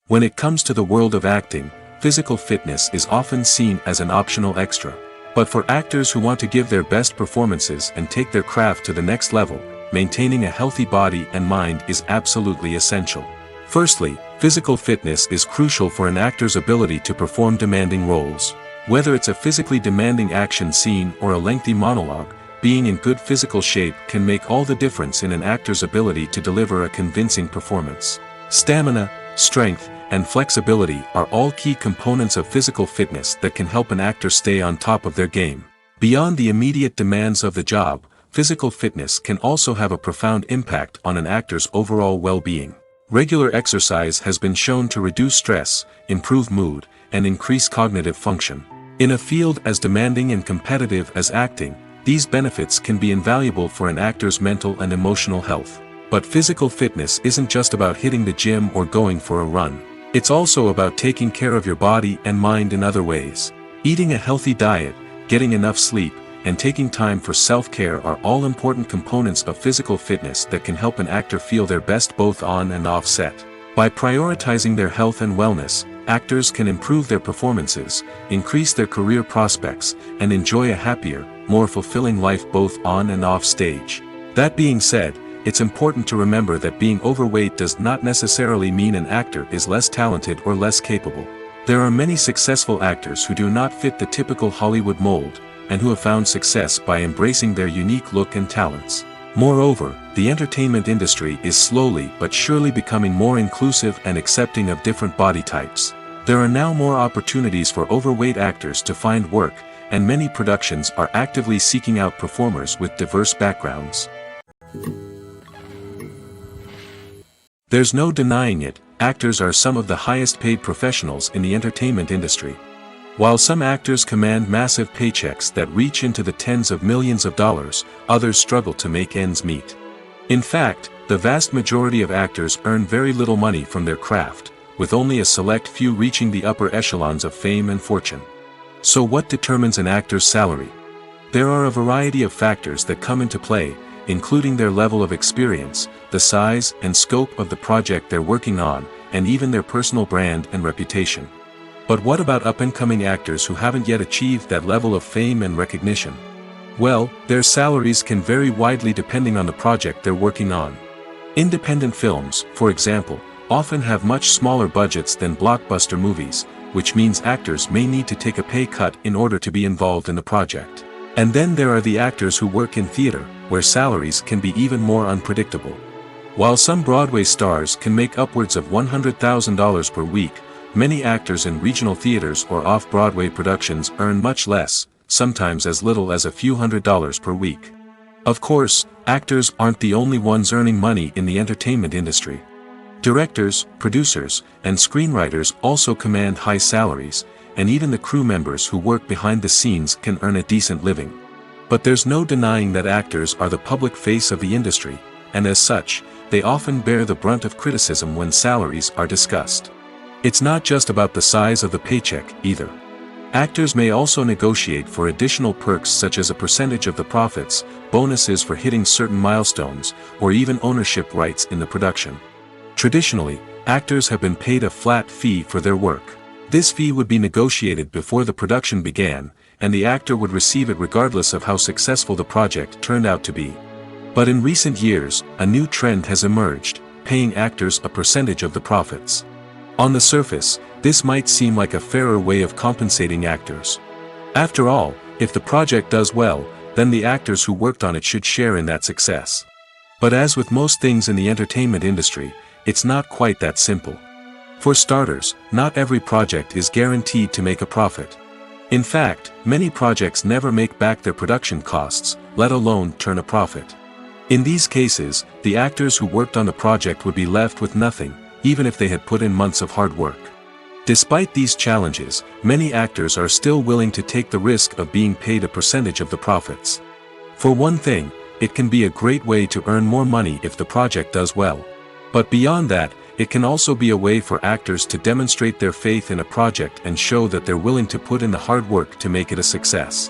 When it comes to the world of acting, physical fitness is often seen as an optional extra. But for actors who want to give their best performances and take their craft to the next level, maintaining a healthy body and mind is absolutely essential. Firstly, physical fitness is crucial for an actor's ability to perform demanding roles. Whether it's a physically demanding action scene or a lengthy monologue, being in good physical shape can make all the difference in an actor's ability to deliver a convincing performance. Stamina, strength, and flexibility are all key components of physical fitness that can help an actor stay on top of their game. Beyond the immediate demands of the job, physical fitness can also have a profound impact on an actor's overall well-being. Regular exercise has been shown to reduce stress, improve mood, and increase cognitive function. In a field as demanding and competitive as acting, these benefits can be invaluable for an actor's mental and emotional health. But physical fitness isn't just about hitting the gym or going for a run. It's also about taking care of your body and mind in other ways. Eating a healthy diet, getting enough sleep, and taking time for self-care are all important components of physical fitness that can help an actor feel their best both on and off set. By prioritizing their health and wellness, actors can improve their performances, increase their career prospects, and enjoy a happier, more fulfilling life both on and off stage. That being said, it's important to remember that being overweight does not necessarily mean an actor is less talented or less capable. There are many successful actors who do not fit the typical Hollywood mold, and who have found success by embracing their unique look and talents. Moreover, the entertainment industry is slowly but surely becoming more inclusive and accepting of different body types. There are now more opportunities for overweight actors to find work, and many productions are actively seeking out performers with diverse backgrounds. There's no denying it, actors are some of the highest paid professionals in the entertainment industry. While some actors command massive paychecks that reach into the tens of millions of dollars, others struggle to make ends meet. In fact, the vast majority of actors earn very little money from their craft, with only a select few reaching the upper echelons of fame and fortune. So what determines an actor's salary? There are a variety of factors that come into play, including their level of experience, the size and scope of the project they're working on, and even their personal brand and reputation. But what about up-and-coming actors who haven't yet achieved that level of fame and recognition? Well, their salaries can vary widely depending on the project they're working on. Independent films, for example, often have much smaller budgets than blockbuster movies, which means actors may need to take a pay cut in order to be involved in the project. And then there are the actors who work in theater, where salaries can be even more unpredictable. While some Broadway stars can make upwards of $100,000 per week, many actors in regional theaters or off-Broadway productions earn much less, sometimes as little as a few $100s per week. Of course, actors aren't the only ones earning money in the entertainment industry. Directors, producers, and screenwriters also command high salaries, and even the crew members who work behind the scenes can earn a decent living. But there's no denying that actors are the public face of the industry, and as such, they often bear the brunt of criticism when salaries are discussed. It's not just about the size of the paycheck, either. Actors may also negotiate for additional perks such as a percentage of the profits, bonuses for hitting certain milestones, or even ownership rights in the production. Traditionally, actors have been paid a flat fee for their work. This fee would be negotiated before the production began, and the actor would receive it regardless of how successful the project turned out to be. But in recent years, a new trend has emerged, paying actors a percentage of the profits. On the surface, this might seem like a fairer way of compensating actors. After all, if the project does well, then the actors who worked on it should share in that success. But as with most things in the entertainment industry, it's not quite that simple. For starters, not every project is guaranteed to make a profit. In fact, many projects never make back their production costs, let alone turn a profit. In these cases, the actors who worked on the project would be left with nothing, even if they had put in months of hard work. Despite these challenges, many actors are still willing to take the risk of being paid a percentage of the profits. For one thing, it can be a great way to earn more money if the project does well. But beyond that, it can also be a way for actors to demonstrate their faith in a project and show that they're willing to put in the hard work to make it a success.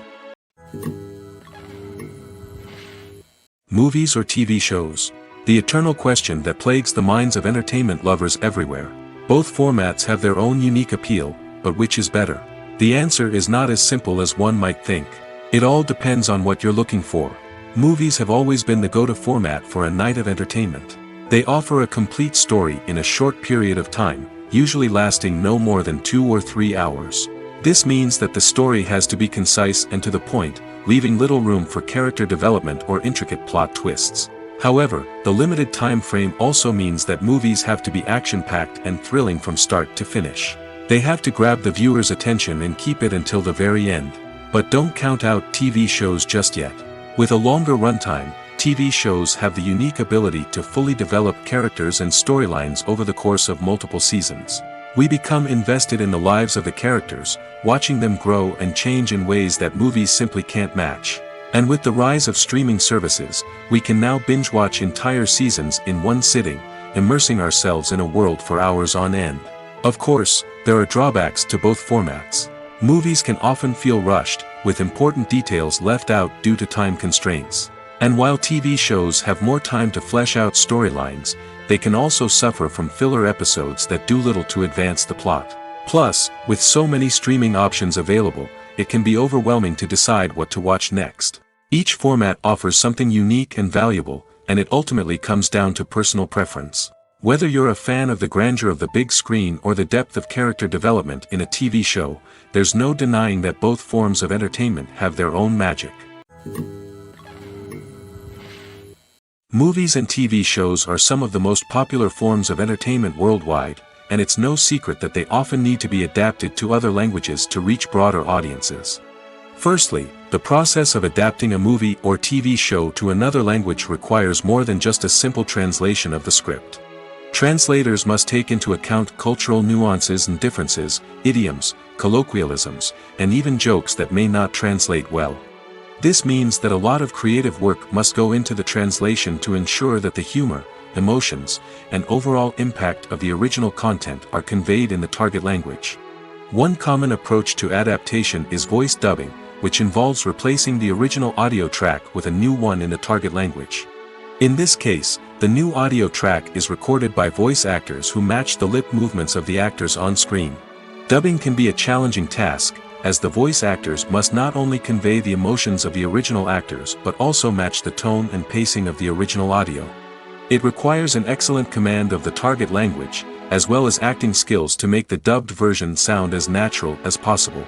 Movies or TV shows? The eternal question that plagues the minds of entertainment lovers everywhere. Both formats have their own unique appeal, but which is better? The answer is not as simple as one might think. It all depends on what you're looking for. Movies have always been the go-to format for a night of entertainment. They offer a complete story in a short period of time, usually lasting no more than 2 or 3 hours. This means that the story has to be concise and to the point, leaving little room for character development or intricate plot twists. However, the limited time frame also means that movies have to be action-packed and thrilling from start to finish. They have to grab the viewer's attention and keep it until the very end. But don't count out TV shows just yet. With a longer runtime, TV shows have the unique ability to fully develop characters and storylines over the course of multiple seasons. We become invested in the lives of the characters, watching them grow and change in ways that movies simply can't match. And with the rise of streaming services, we can now binge-watch entire seasons in one sitting, immersing ourselves in a world for hours on end. Of course, there are drawbacks to both formats. Movies can often feel rushed, with important details left out due to time constraints. And while TV shows have more time to flesh out storylines, they can also suffer from filler episodes that do little to advance the plot. Plus, with so many streaming options available, it can be overwhelming to decide what to watch next. Each format offers something unique and valuable, and it ultimately comes down to personal preference. Whether you're a fan of the grandeur of the big screen or the depth of character development in a TV show, there's no denying that both forms of entertainment have their own magic. Movies and TV shows are some of the most popular forms of entertainment worldwide, and it's no secret that they often need to be adapted to other languages to reach broader audiences. Firstly, the process of adapting a movie or TV show to another language requires more than just a simple translation of the script. Translators must take into account cultural nuances and differences, idioms, colloquialisms, and even jokes that may not translate well. This means that a lot of creative work must go into the translation to ensure that the humor, emotions, and overall impact of the original content are conveyed in the target language. One common approach to adaptation is voice dubbing, which involves replacing the original audio track with a new one in the target language. In this case, the new audio track is recorded by voice actors who match the lip movements of the actors on screen. Dubbing can be a challenging task, as the voice actors must not only convey the emotions of the original actors but also match the tone and pacing of the original audio. It requires an excellent command of the target language, as well as acting skills to make the dubbed version sound as natural as possible.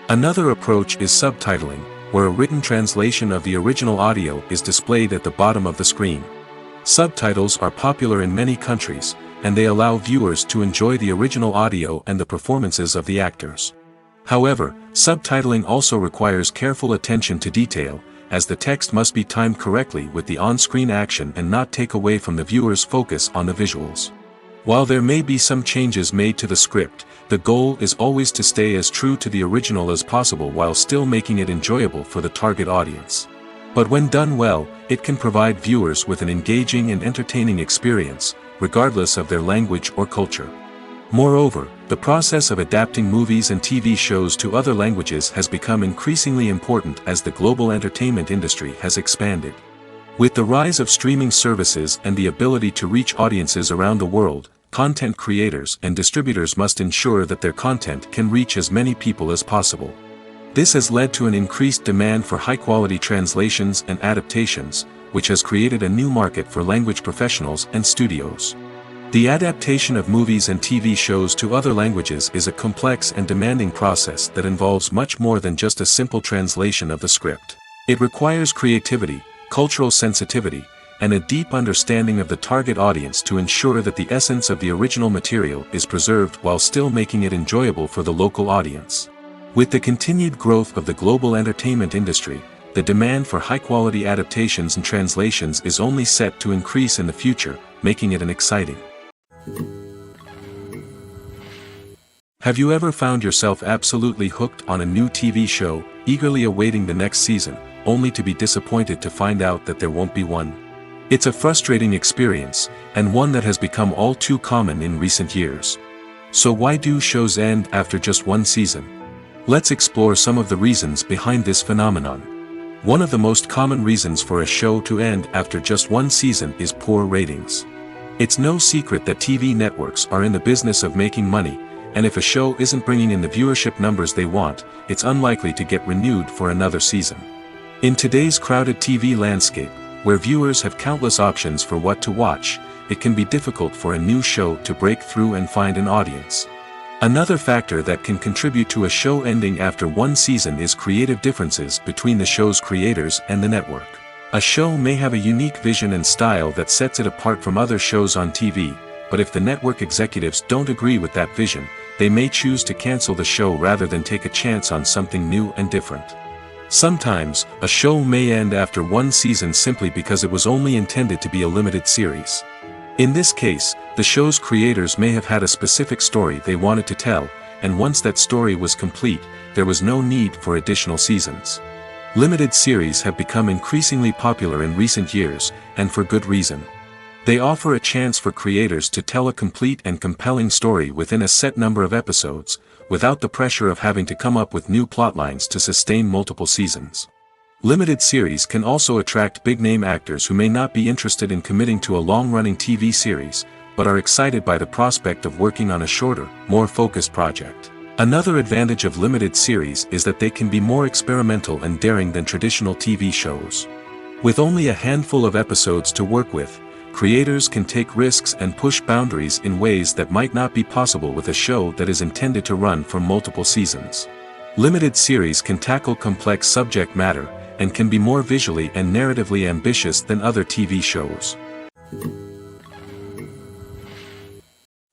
Another approach is subtitling, where a written translation of the original audio is displayed at the bottom of the screen. Subtitles are popular in many countries, and they allow viewers to enjoy the original audio and the performances of the actors. However, subtitling also requires careful attention to detail, as the text must be timed correctly with the on-screen action and not take away from the viewer's focus on the visuals. While there may be some changes made to the script, the goal is always to stay as true to the original as possible while still making it enjoyable for the target audience. But when done well, it can provide viewers with an engaging and entertaining experience, regardless of their language or culture. Moreover, the process of adapting movies and TV shows to other languages has become increasingly important as the global entertainment industry has expanded. With the rise of streaming services and the ability to reach audiences around the world, content creators and distributors must ensure that their content can reach as many people as possible. This has led to an increased demand for high-quality translations and adaptations, which has created a new market for language professionals and studios. The adaptation of movies and TV shows to other languages is a complex and demanding process that involves much more than just a simple translation of the script. It requires creativity, cultural sensitivity, and a deep understanding of the target audience to ensure that the essence of the original material is preserved while still making it enjoyable for the local audience. With the continued growth of the global entertainment industry, the demand for high-quality adaptations and translations is only set to increase in the future, making it an exciting. Have you ever found yourself absolutely hooked on a new TV show, eagerly awaiting the next season, only to be disappointed to find out that there won't be one? It's a frustrating experience, and one that has become all too common in recent years. So why do shows end after just one season? Let's explore some of the reasons behind this phenomenon. One of the most common reasons for a show to end after just one season is poor ratings. It's no secret that TV networks are in the business of making money, and if a show isn't bringing in the viewership numbers they want, it's unlikely to get renewed for another season. In today's crowded TV landscape, where viewers have countless options for what to watch, it can be difficult for a new show to break through and find an audience. Another factor that can contribute to a show ending after one season is creative differences between the show's creators and the network. A show may have a unique vision and style that sets it apart from other shows on TV, but if the network executives don't agree with that vision, they may choose to cancel the show rather than take a chance on something new and different. Sometimes, a show may end after one season simply because it was only intended to be a limited series. In this case, the show's creators may have had a specific story they wanted to tell, and once that story was complete, there was no need for additional seasons. Limited series have become increasingly popular in recent years, and for good reason. They offer a chance for creators to tell a complete and compelling story within a set number of episodes, without the pressure of having to come up with new plotlines to sustain multiple seasons. Limited series can also attract big-name actors who may not be interested in committing to a long-running TV series, but are excited by the prospect of working on a shorter, more focused project. Another advantage of limited series is that they can be more experimental and daring than traditional TV shows. With only a handful of episodes to work with, creators can take risks and push boundaries in ways that might not be possible with a show that is intended to run for multiple seasons. Limited series can tackle complex subject matter, and can be more visually and narratively ambitious than other TV shows.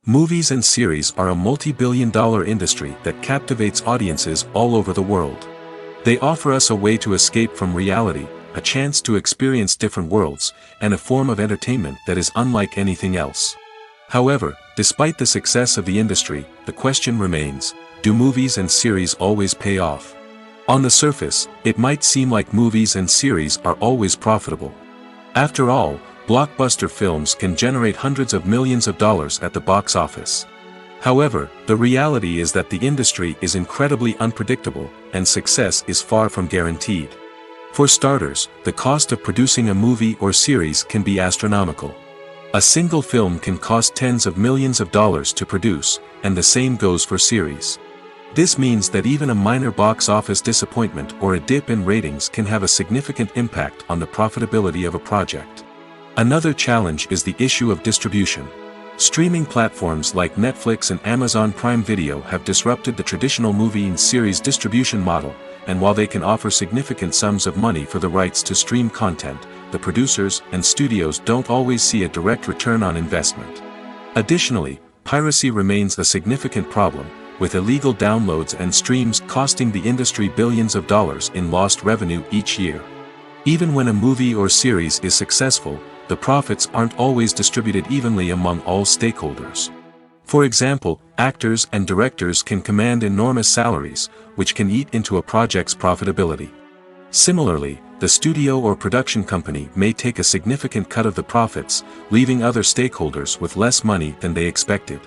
Movies and series are a multi-billion-dollar industry that captivates audiences all over the world. They offer us a way to escape from reality, a chance to experience different worlds, and a form of entertainment that is unlike anything else. However, despite the success of the industry, the question remains, do movies and series always pay off? On the surface, it might seem like movies and series are always profitable. After all, blockbuster films can generate hundreds of millions of dollars at the box office. However, the reality is that the industry is incredibly unpredictable, and success is far from guaranteed. For starters, the cost of producing a movie or series can be astronomical. A single film can cost tens of millions of dollars to produce, and the same goes for series. This means that even a minor box office disappointment or a dip in ratings can have a significant impact on the profitability of a project. Another challenge is the issue of distribution. Streaming platforms like Netflix and Amazon Prime Video have disrupted the traditional movie and series distribution model, and while they can offer significant sums of money for the rights to stream content, the producers and studios don't always see a direct return on investment. Additionally, piracy remains a significant problem, with illegal downloads and streams costing the industry billions of dollars in lost revenue each year. Even when a movie or series is successful, the profits aren't always distributed evenly among all stakeholders. For example, actors and directors can command enormous salaries, which can eat into a project's profitability. Similarly, the studio or production company may take a significant cut of the profits, leaving other stakeholders with less money than they expected.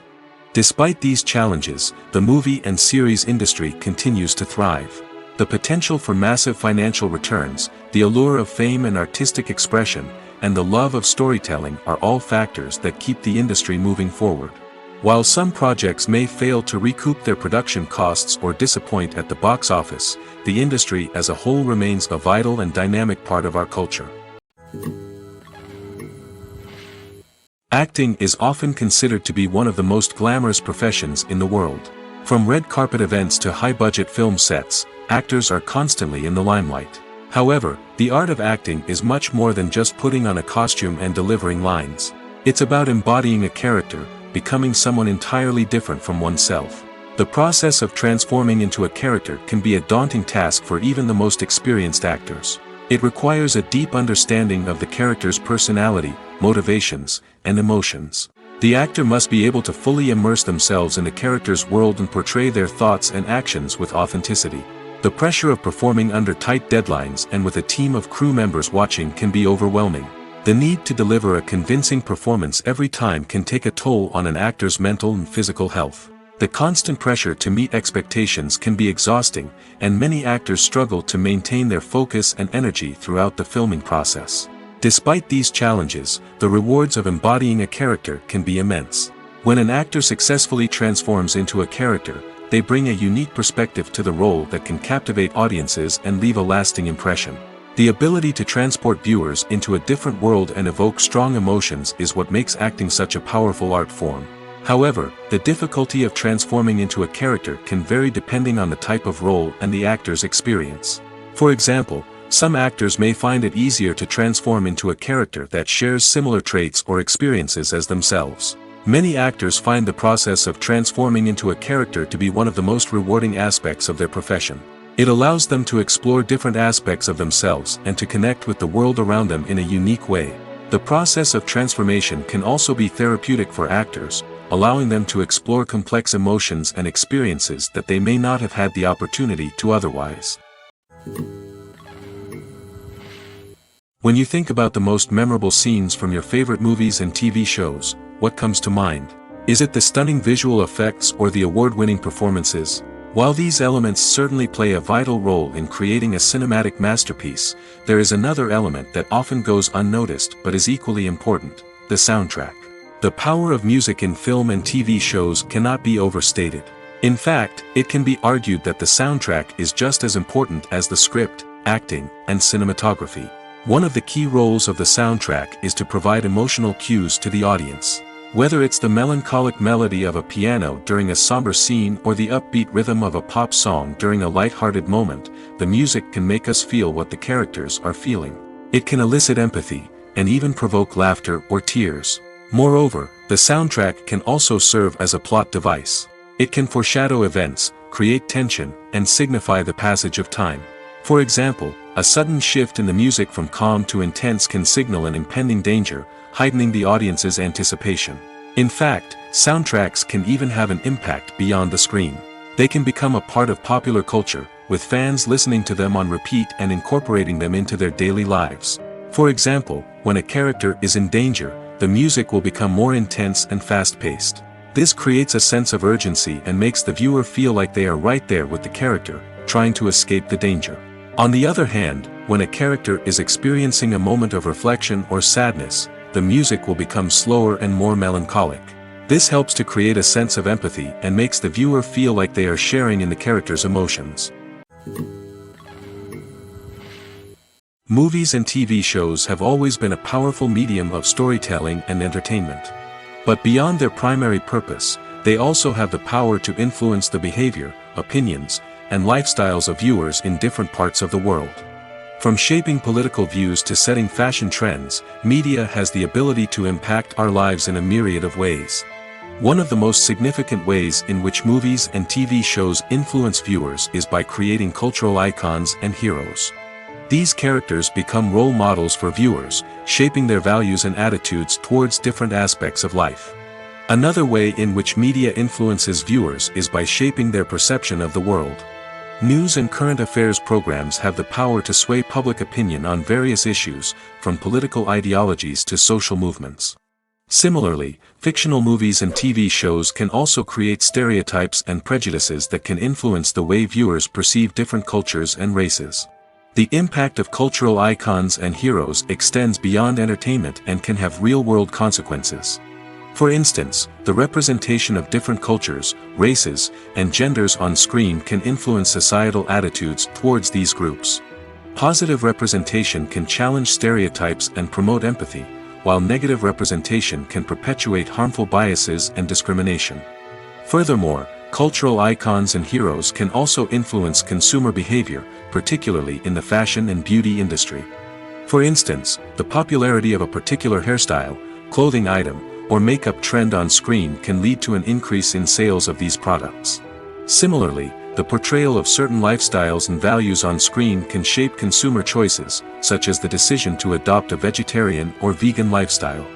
Despite these challenges, the movie and series industry continues to thrive. The potential for massive financial returns, the allure of fame and artistic expression, and the love of storytelling are all factors that keep the industry moving forward. While some projects may fail to recoup their production costs or disappoint at the box office, the industry as a whole remains a vital and dynamic part of our culture. Acting is often considered to be one of the most glamorous professions in the world. From red carpet events to high-budget film sets, actors are constantly in the limelight. However, the art of acting is much more than just putting on a costume and delivering lines. It's about embodying a character, becoming someone entirely different from oneself. The process of transforming into a character can be a daunting task for even the most experienced actors. It requires a deep understanding of the character's personality, motivations, and emotions. The actor must be able to fully immerse themselves in the character's world and portray their thoughts and actions with authenticity. The pressure of performing under tight deadlines and with a team of crew members watching can be overwhelming. The need to deliver a convincing performance every time can take a toll on an actor's mental and physical health. The constant pressure to meet expectations can be exhausting, and many actors struggle to maintain their focus and energy throughout the filming process. Despite these challenges, the rewards of embodying a character can be immense. When an actor successfully transforms into a character, they bring a unique perspective to the role that can captivate audiences and leave a lasting impression. The ability to transport viewers into a different world and evoke strong emotions is what makes acting such a powerful art form. However, the difficulty of transforming into a character can vary depending on the type of role and the actor's experience. For example, some actors may find it easier to transform into a character that shares similar traits or experiences as themselves. Many actors find the process of transforming into a character to be one of the most rewarding aspects of their profession. It allows them to explore different aspects of themselves and to connect with the world around them in a unique way. The process of transformation can also be therapeutic for actors, allowing them to explore complex emotions and experiences that they may not have had the opportunity to otherwise. When you think about the most memorable scenes from your favorite movies and TV shows, what comes to mind? Is it the stunning visual effects or the award-winning performances? While these elements certainly play a vital role in creating a cinematic masterpiece, there is another element that often goes unnoticed but is equally important: the soundtrack. The power of music in film and TV shows cannot be overstated. In fact, it can be argued that the soundtrack is just as important as the script, acting, and cinematography. One of the key roles of the soundtrack is to provide emotional cues to the audience. Whether it's the melancholic melody of a piano during a somber scene or the upbeat rhythm of a pop song during a light-hearted moment, the music can make us feel what the characters are feeling. It can elicit empathy, and even provoke laughter or tears. Moreover, the soundtrack can also serve as a plot device. It can foreshadow events, create tension, and signify the passage of time. For example, a sudden shift in the music from calm to intense can signal an impending danger, heightening the audience's anticipation. In fact, soundtracks can even have an impact beyond the screen. They can become a part of popular culture, with fans listening to them on repeat and incorporating them into their daily lives. For example, when a character is in danger, the music will become more intense and fast-paced. This creates a sense of urgency and makes the viewer feel like they are right there with the character, trying to escape the danger. On the other hand, when a character is experiencing a moment of reflection or sadness, the music will become slower and more melancholic. This helps to create a sense of empathy and makes the viewer feel like they are sharing in the character's emotions. Movies and TV shows have always been a powerful medium of storytelling and entertainment. But beyond their primary purpose, they also have the power to influence the behavior, opinions, and lifestyles of viewers in different parts of the world. From shaping political views to setting fashion trends, media has the ability to impact our lives in a myriad of ways. One of the most significant ways in which movies and TV shows influence viewers is by creating cultural icons and heroes. These characters become role models for viewers, shaping their values and attitudes towards different aspects of life. Another way in which media influences viewers is by shaping their perception of the world. News and current affairs programs have the power to sway public opinion on various issues, from political ideologies to social movements. Similarly, fictional movies and TV shows can also create stereotypes and prejudices that can influence the way viewers perceive different cultures and races. The impact of cultural icons and heroes extends beyond entertainment and can have real-world consequences. For instance, the representation of different cultures, races, and genders on screen can influence societal attitudes towards these groups. Positive representation can challenge stereotypes and promote empathy, while negative representation can perpetuate harmful biases and discrimination. Furthermore, cultural icons and heroes can also influence consumer behavior, particularly in the fashion and beauty industry. For instance, the popularity of a particular hairstyle, clothing item, or makeup trend on screen can lead to an increase in sales of these products. Similarly, the portrayal of certain lifestyles and values on screen can shape consumer choices, such as the decision to adopt a vegetarian or vegan lifestyle.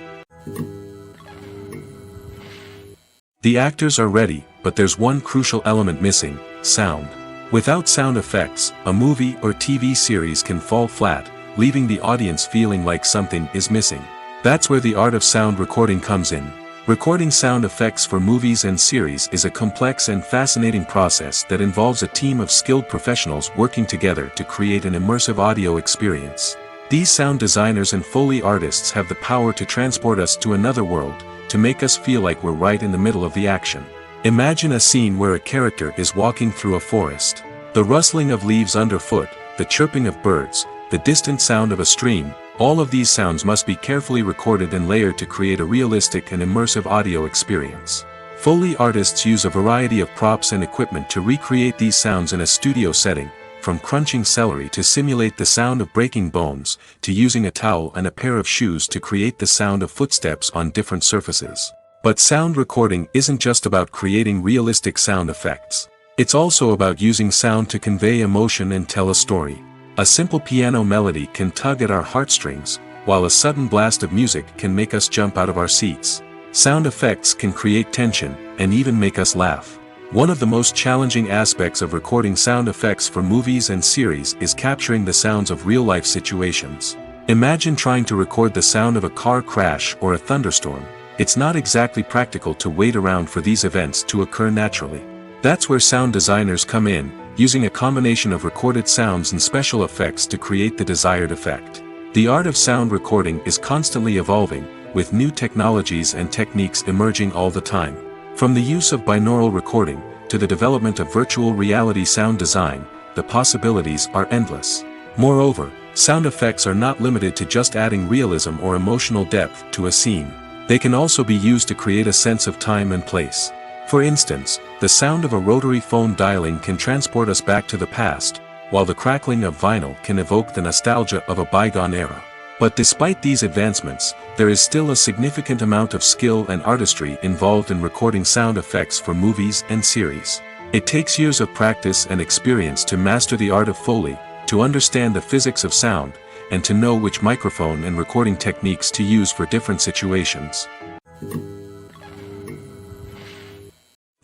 The actors are ready, but there's one crucial element missing: sound. Without sound effects, a movie or TV series can fall flat, leaving the audience feeling like something is missing. That's where the art of sound recording comes in. Recording sound effects for movies and series is a complex and fascinating process that involves a team of skilled professionals working together to create an immersive audio experience. These sound designers and Foley artists have the power to transport us to another world, to make us feel like we're right in the middle of the action. Imagine a scene where a character is walking through a forest. The rustling of leaves underfoot, the chirping of birds, the distant sound of a stream, all of these sounds must be carefully recorded and layered to create a realistic and immersive audio experience. Foley artists use a variety of props and equipment to recreate these sounds in a studio setting, from crunching celery to simulate the sound of breaking bones, to using a towel and a pair of shoes to create the sound of footsteps on different surfaces. But sound recording isn't just about creating realistic sound effects. It's also about using sound to convey emotion and tell a story. A simple piano melody can tug at our heartstrings, while a sudden blast of music can make us jump out of our seats. Sound effects can create tension, and even make us laugh. One of the most challenging aspects of recording sound effects for movies and series is capturing the sounds of real-life situations. Imagine trying to record the sound of a car crash or a thunderstorm. It's not exactly practical to wait around for these events to occur naturally. That's where sound designers come in, using a combination of recorded sounds and special effects to create the desired effect. The art of sound recording is constantly evolving, with new technologies and techniques emerging all the time. From the use of binaural recording, to the development of virtual reality sound design, the possibilities are endless. Moreover, sound effects are not limited to just adding realism or emotional depth to a scene. They can also be used to create a sense of time and place. For instance, the sound of a rotary phone dialing can transport us back to the past, while the crackling of vinyl can evoke the nostalgia of a bygone era. But despite these advancements, there is still a significant amount of skill and artistry involved in recording sound effects for movies and series. It takes years of practice and experience to master the art of Foley, to understand the physics of sound, and to know which microphone and recording techniques to use for different situations.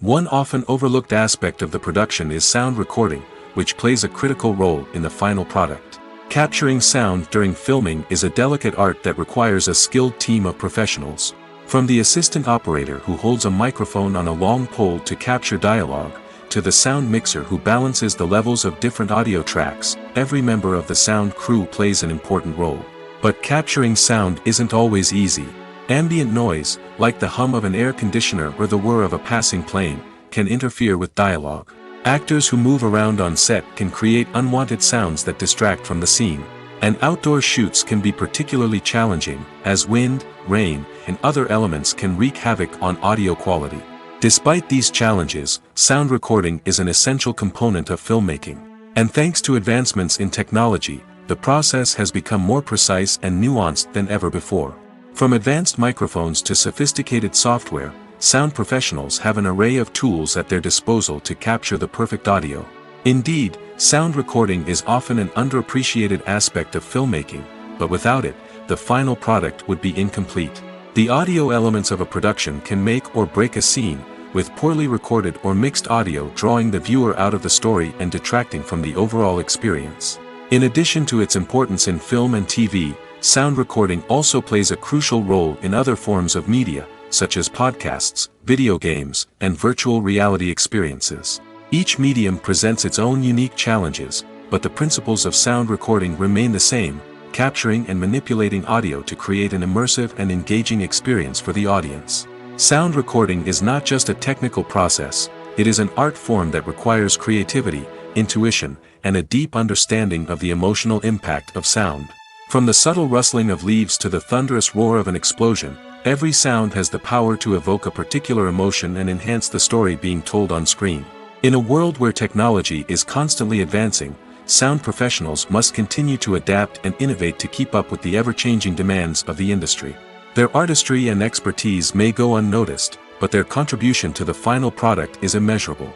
One often overlooked aspect of the production is sound recording, which plays a critical role in the final product. Capturing sound during filming is a delicate art that requires a skilled team of professionals. From the assistant operator who holds a microphone on a long pole to capture dialogue, to the sound mixer who balances the levels of different audio tracks, every member of the sound crew plays an important role. But capturing sound isn't always easy. Ambient noise, like the hum of an air conditioner or the whir of a passing plane, can interfere with dialogue. Actors who move around on set can create unwanted sounds that distract from the scene. And outdoor shoots can be particularly challenging, as wind, rain, and other elements can wreak havoc on audio quality. Despite these challenges, sound recording is an essential component of filmmaking. And thanks to advancements in technology, the process has become more precise and nuanced than ever before. From advanced microphones to sophisticated software, sound professionals have an array of tools at their disposal to capture the perfect audio. Indeed, sound recording is often an underappreciated aspect of filmmaking, but without it, the final product would be incomplete. The audio elements of a production can make or break a scene, with poorly recorded or mixed audio drawing the viewer out of the story and detracting from the overall experience. In addition to its importance in film and TV, sound recording also plays a crucial role in other forms of media, such as podcasts, video games, and virtual reality experiences. Each medium presents its own unique challenges, but the principles of sound recording remain the same, capturing and manipulating audio to create an immersive and engaging experience for the audience. Sound recording is not just a technical process, it is an art form that requires creativity, intuition, and a deep understanding of the emotional impact of sound. From the subtle rustling of leaves to the thunderous roar of an explosion, every sound has the power to evoke a particular emotion and enhance the story being told on screen. In a world where technology is constantly advancing, sound professionals must continue to adapt and innovate to keep up with the ever-changing demands of the industry. Their artistry and expertise may go unnoticed, but their contribution to the final product is immeasurable.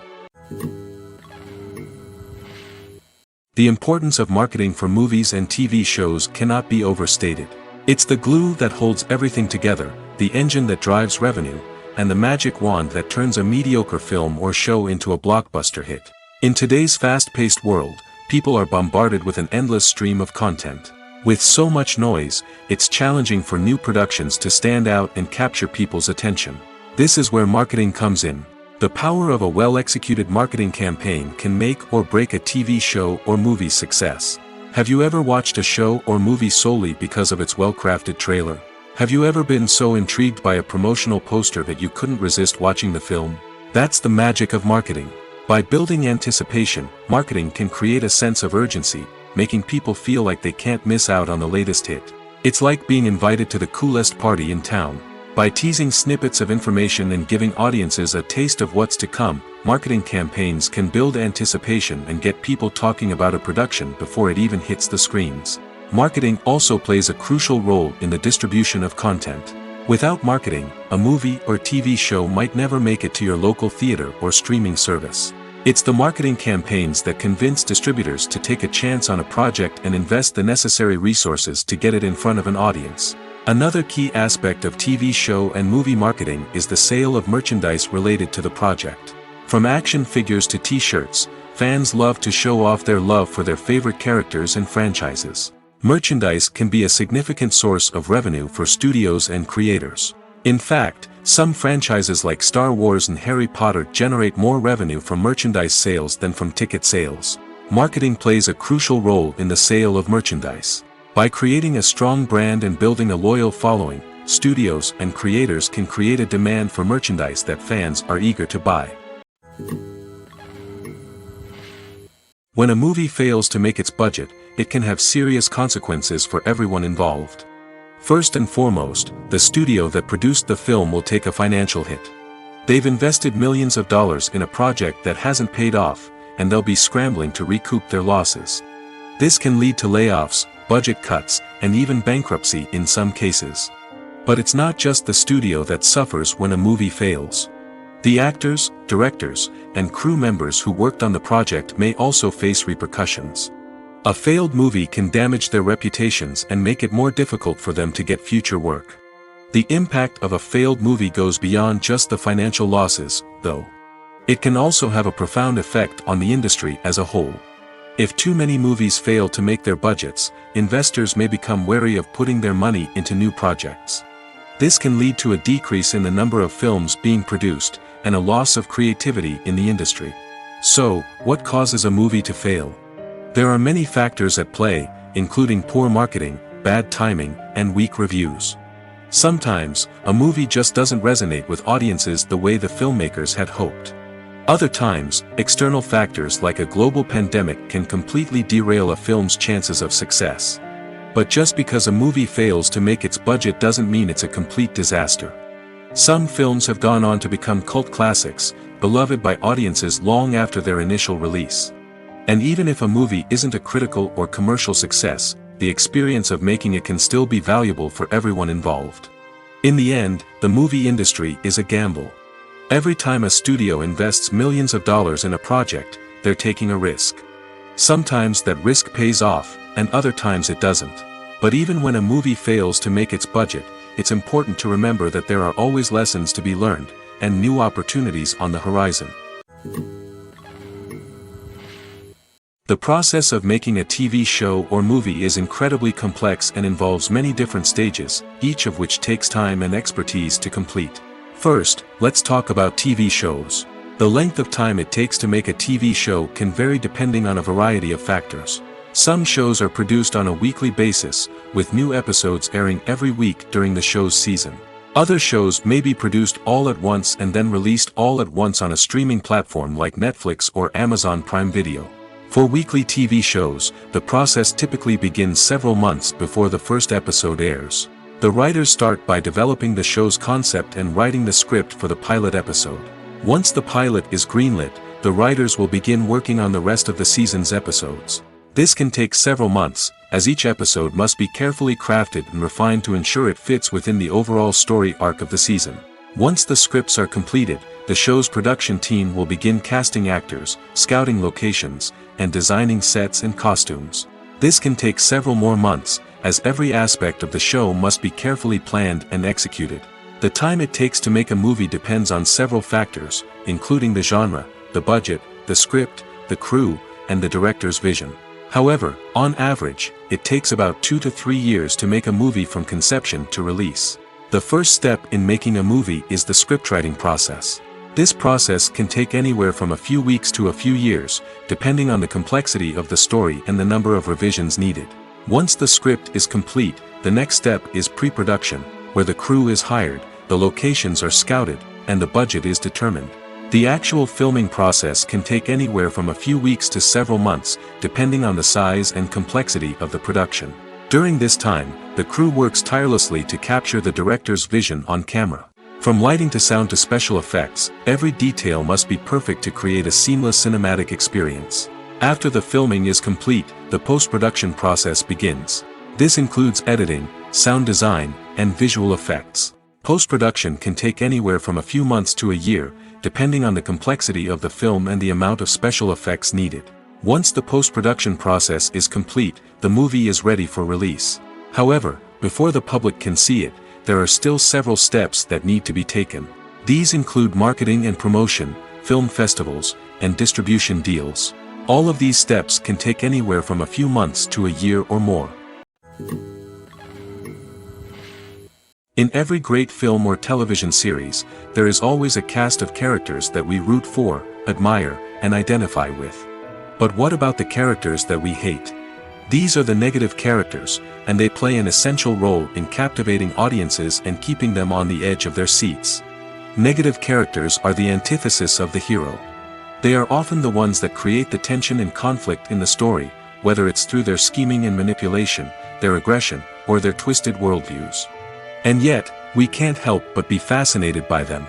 The importance of marketing for movies and TV shows cannot be overstated. It's the glue that holds everything together, the engine that drives revenue, and the magic wand that turns a mediocre film or show into a blockbuster hit. In today's fast-paced world, people are bombarded with an endless stream of content. With so much noise, it's challenging for new productions to stand out and capture people's attention. This is where marketing comes in. The power of a well-executed marketing campaign can make or break a TV show or movie's success. Have you ever watched a show or movie solely because of its well-crafted trailer? Have you ever been so intrigued by a promotional poster that you couldn't resist watching the film? That's the magic of marketing. By building anticipation, marketing can create a sense of urgency, making people feel like they can't miss out on the latest hit. It's like being invited to the coolest party in town. By teasing snippets of information and giving audiences a taste of what's to come, marketing campaigns can build anticipation and get people talking about a production before it even hits the screens. Marketing also plays a crucial role in the distribution of content. Without marketing, a movie or TV show might never make it to your local theater or streaming service. It's the marketing campaigns that convince distributors to take a chance on a project and invest the necessary resources to get it in front of an audience. Another key aspect of TV show and movie marketing is the sale of merchandise related to the project. From action figures to t-shirts, fans love to show off their love for their favorite characters and franchises. Merchandise can be a significant source of revenue for studios and creators. In fact, some franchises like Star Wars and Harry Potter generate more revenue from merchandise sales than from ticket sales. Marketing plays a crucial role in the sale of merchandise. By creating a strong brand and building a loyal following, studios and creators can create a demand for merchandise that fans are eager to buy. When a movie fails to make its budget, it can have serious consequences for everyone involved. First and foremost, the studio that produced the film will take a financial hit. They've invested millions of dollars in a project that hasn't paid off, and they'll be scrambling to recoup their losses. This can lead to layoffs, budget cuts, and even bankruptcy in some cases. But it's not just the studio that suffers when a movie fails. The actors, directors, and crew members who worked on the project may also face repercussions. A failed movie can damage their reputations and make it more difficult for them to get future work. The impact of a failed movie goes beyond just the financial losses, though. It can also have a profound effect on the industry as a whole. If too many movies fail to make their budgets, investors may become wary of putting their money into new projects. This can lead to a decrease in the number of films being produced, and a loss of creativity in the industry. So, what causes a movie to fail? There are many factors at play, including poor marketing, bad timing, and weak reviews. Sometimes, a movie just doesn't resonate with audiences the way the filmmakers had hoped. Other times, external factors like a global pandemic can completely derail a film's chances of success. But just because a movie fails to make its budget doesn't mean it's a complete disaster. Some films have gone on to become cult classics, beloved by audiences long after their initial release. And even if a movie isn't a critical or commercial success, the experience of making it can still be valuable for everyone involved. In the end, the movie industry is a gamble. Every time a studio invests millions of dollars in a project, they're taking a risk. Sometimes that risk pays off, and other times it doesn't. But even when a movie fails to make its budget, it's important to remember that there are always lessons to be learned, and new opportunities on the horizon. The process of making a TV show or movie is incredibly complex and involves many different stages, each of which takes time and expertise to complete. First, let's talk about TV shows. The length of time it takes to make a TV show can vary depending on a variety of factors. Some shows are produced on a weekly basis, with new episodes airing every week during the show's season. Other shows may be produced all at once and then released all at once on a streaming platform like Netflix or Amazon Prime Video. For weekly TV shows, the process typically begins several months before the first episode airs. The writers start by developing the show's concept and writing the script for the pilot episode. Once the pilot is greenlit, the writers will begin working on the rest of the season's episodes. This can take several months, as each episode must be carefully crafted and refined to ensure it fits within the overall story arc of the season. Once the scripts are completed, the show's production team will begin casting actors, scouting locations, and designing sets and costumes. This can take several more months, as every aspect of the show must be carefully planned and executed. The time it takes to make a movie depends on several factors, including the genre, the budget, the script, the crew, and the director's vision. However, on average, it takes about 2 to 3 years to make a movie from conception to release. The first step in making a movie is the scriptwriting process. This process can take anywhere from a few weeks to a few years, depending on the complexity of the story and the number of revisions needed. Once the script is complete, the next step is pre-production, where the crew is hired, the locations are scouted, and the budget is determined. The actual filming process can take anywhere from a few weeks to several months, depending on the size and complexity of the production. During this time, the crew works tirelessly to capture the director's vision on camera. From lighting to sound to special effects, every detail must be perfect to create a seamless cinematic experience. After the filming is complete, the post-production process begins. This includes editing, sound design, and visual effects. Post-production can take anywhere from a few months to a year, depending on the complexity of the film and the amount of special effects needed. Once the post-production process is complete, the movie is ready for release. However, before the public can see it, there are still several steps that need to be taken. These include marketing and promotion, film festivals, and distribution deals. All of these steps can take anywhere from a few months to a year or more. In every great film or television series, there is always a cast of characters that we root for, admire, and identify with. But what about the characters that we hate? These are the negative characters, and they play an essential role in captivating audiences and keeping them on the edge of their seats. Negative characters are the antithesis of the hero. They are often the ones that create the tension and conflict in the story, whether it's through their scheming and manipulation, their aggression, or their twisted worldviews. And yet, we can't help but be fascinated by them.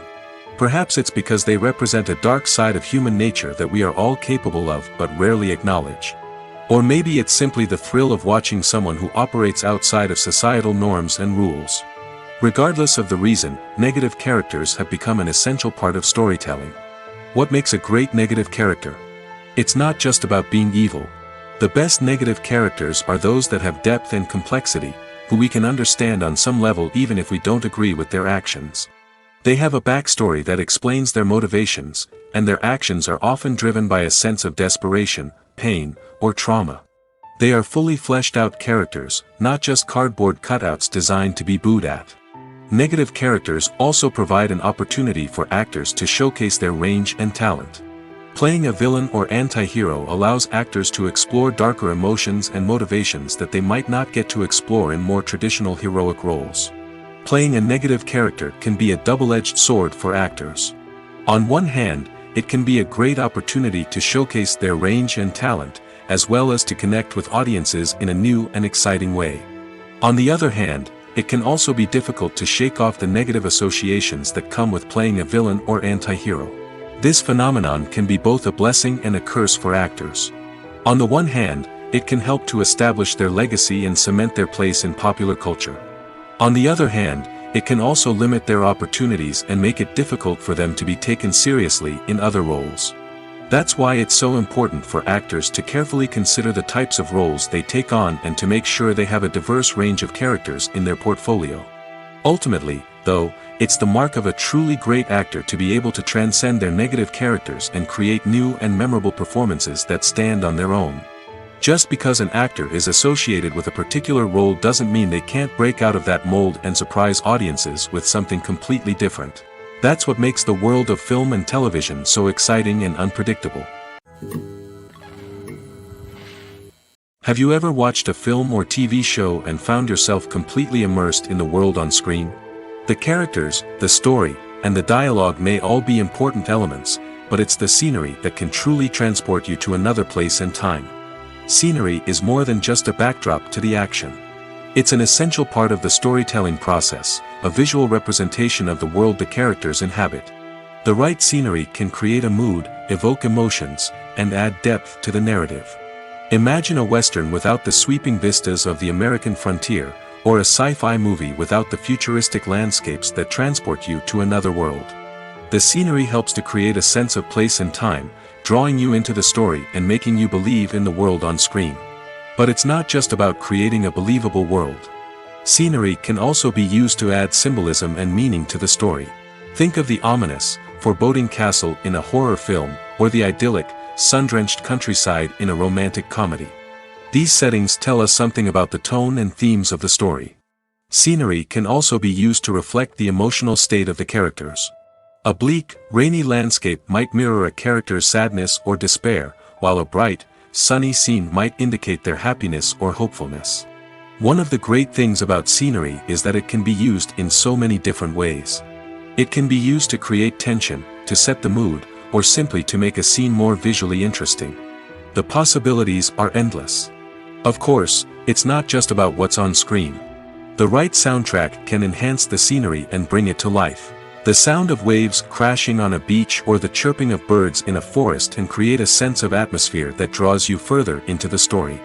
Perhaps it's because they represent a dark side of human nature that we are all capable of but rarely acknowledge. Or maybe it's simply the thrill of watching someone who operates outside of societal norms and rules. Regardless of the reason, negative characters have become an essential part of storytelling. What makes a great negative character? It's not just about being evil. The best negative characters are those that have depth and complexity, who we can understand on some level even if we don't agree with their actions. They have a backstory that explains their motivations, and their actions are often driven by a sense of desperation, pain, or trauma. They are fully fleshed out characters, not just cardboard cutouts designed to be booed at. Negative characters also provide an opportunity for actors to showcase their range and talent. Playing a villain or anti-hero allows actors to explore darker emotions and motivations that they might not get to explore in more traditional heroic roles. Playing a negative character can be a double-edged sword for actors. On one hand, it can be a great opportunity to showcase their range and talent, as well as to connect with audiences in a new and exciting way. On the other hand, it can also be difficult to shake off the negative associations that come with playing a villain or anti-hero. This phenomenon can be both a blessing and a curse for actors. On the one hand, it can help to establish their legacy and cement their place in popular culture. On the other hand, it can also limit their opportunities and make it difficult for them to be taken seriously in other roles. That's why it's so important for actors to carefully consider the types of roles they take on and to make sure they have a diverse range of characters in their portfolio. Ultimately, though, It's the mark of a truly great actor to be able to transcend their negative characters and create new and memorable performances that stand on their own. Just because an actor is associated with a particular role doesn't mean they can't break out of that mold and surprise audiences with something completely different. That's what makes the world of film and television so exciting and unpredictable. Have you ever watched a film or TV show and found yourself completely immersed in the world on screen? The characters, the story, and the dialogue may all be important elements, but it's the scenery that can truly transport you to another place and time. Scenery is more than just a backdrop to the action. It's an essential part of the storytelling process, a visual representation of the world the characters inhabit. The right scenery can create a mood, evoke emotions, and add depth to the narrative. Imagine a Western without the sweeping vistas of the American frontier, or a sci-fi movie without the futuristic landscapes that transport you to another world. The scenery helps to create a sense of place and time, drawing you into the story and making you believe in the world on screen. But it's not just about creating a believable world. Scenery can also be used to add symbolism and meaning to the story. Think of the ominous, foreboding castle in a horror film, or the idyllic, sun-drenched countryside in a romantic comedy. These settings tell us something about the tone and themes of the story. Scenery can also be used to reflect the emotional state of the characters. A bleak, rainy landscape might mirror a character's sadness or despair, while a bright, sunny scene might indicate their happiness or hopefulness. One of the great things about scenery is that it can be used in so many different ways. It can be used to create tension, to set the mood, or simply to make a scene more visually interesting. The possibilities are endless. Of course, it's not just about what's on screen. The right soundtrack can enhance the scenery and bring it to life. The sound of waves crashing on a beach or the chirping of birds in a forest can create a sense of atmosphere that draws you further into the story.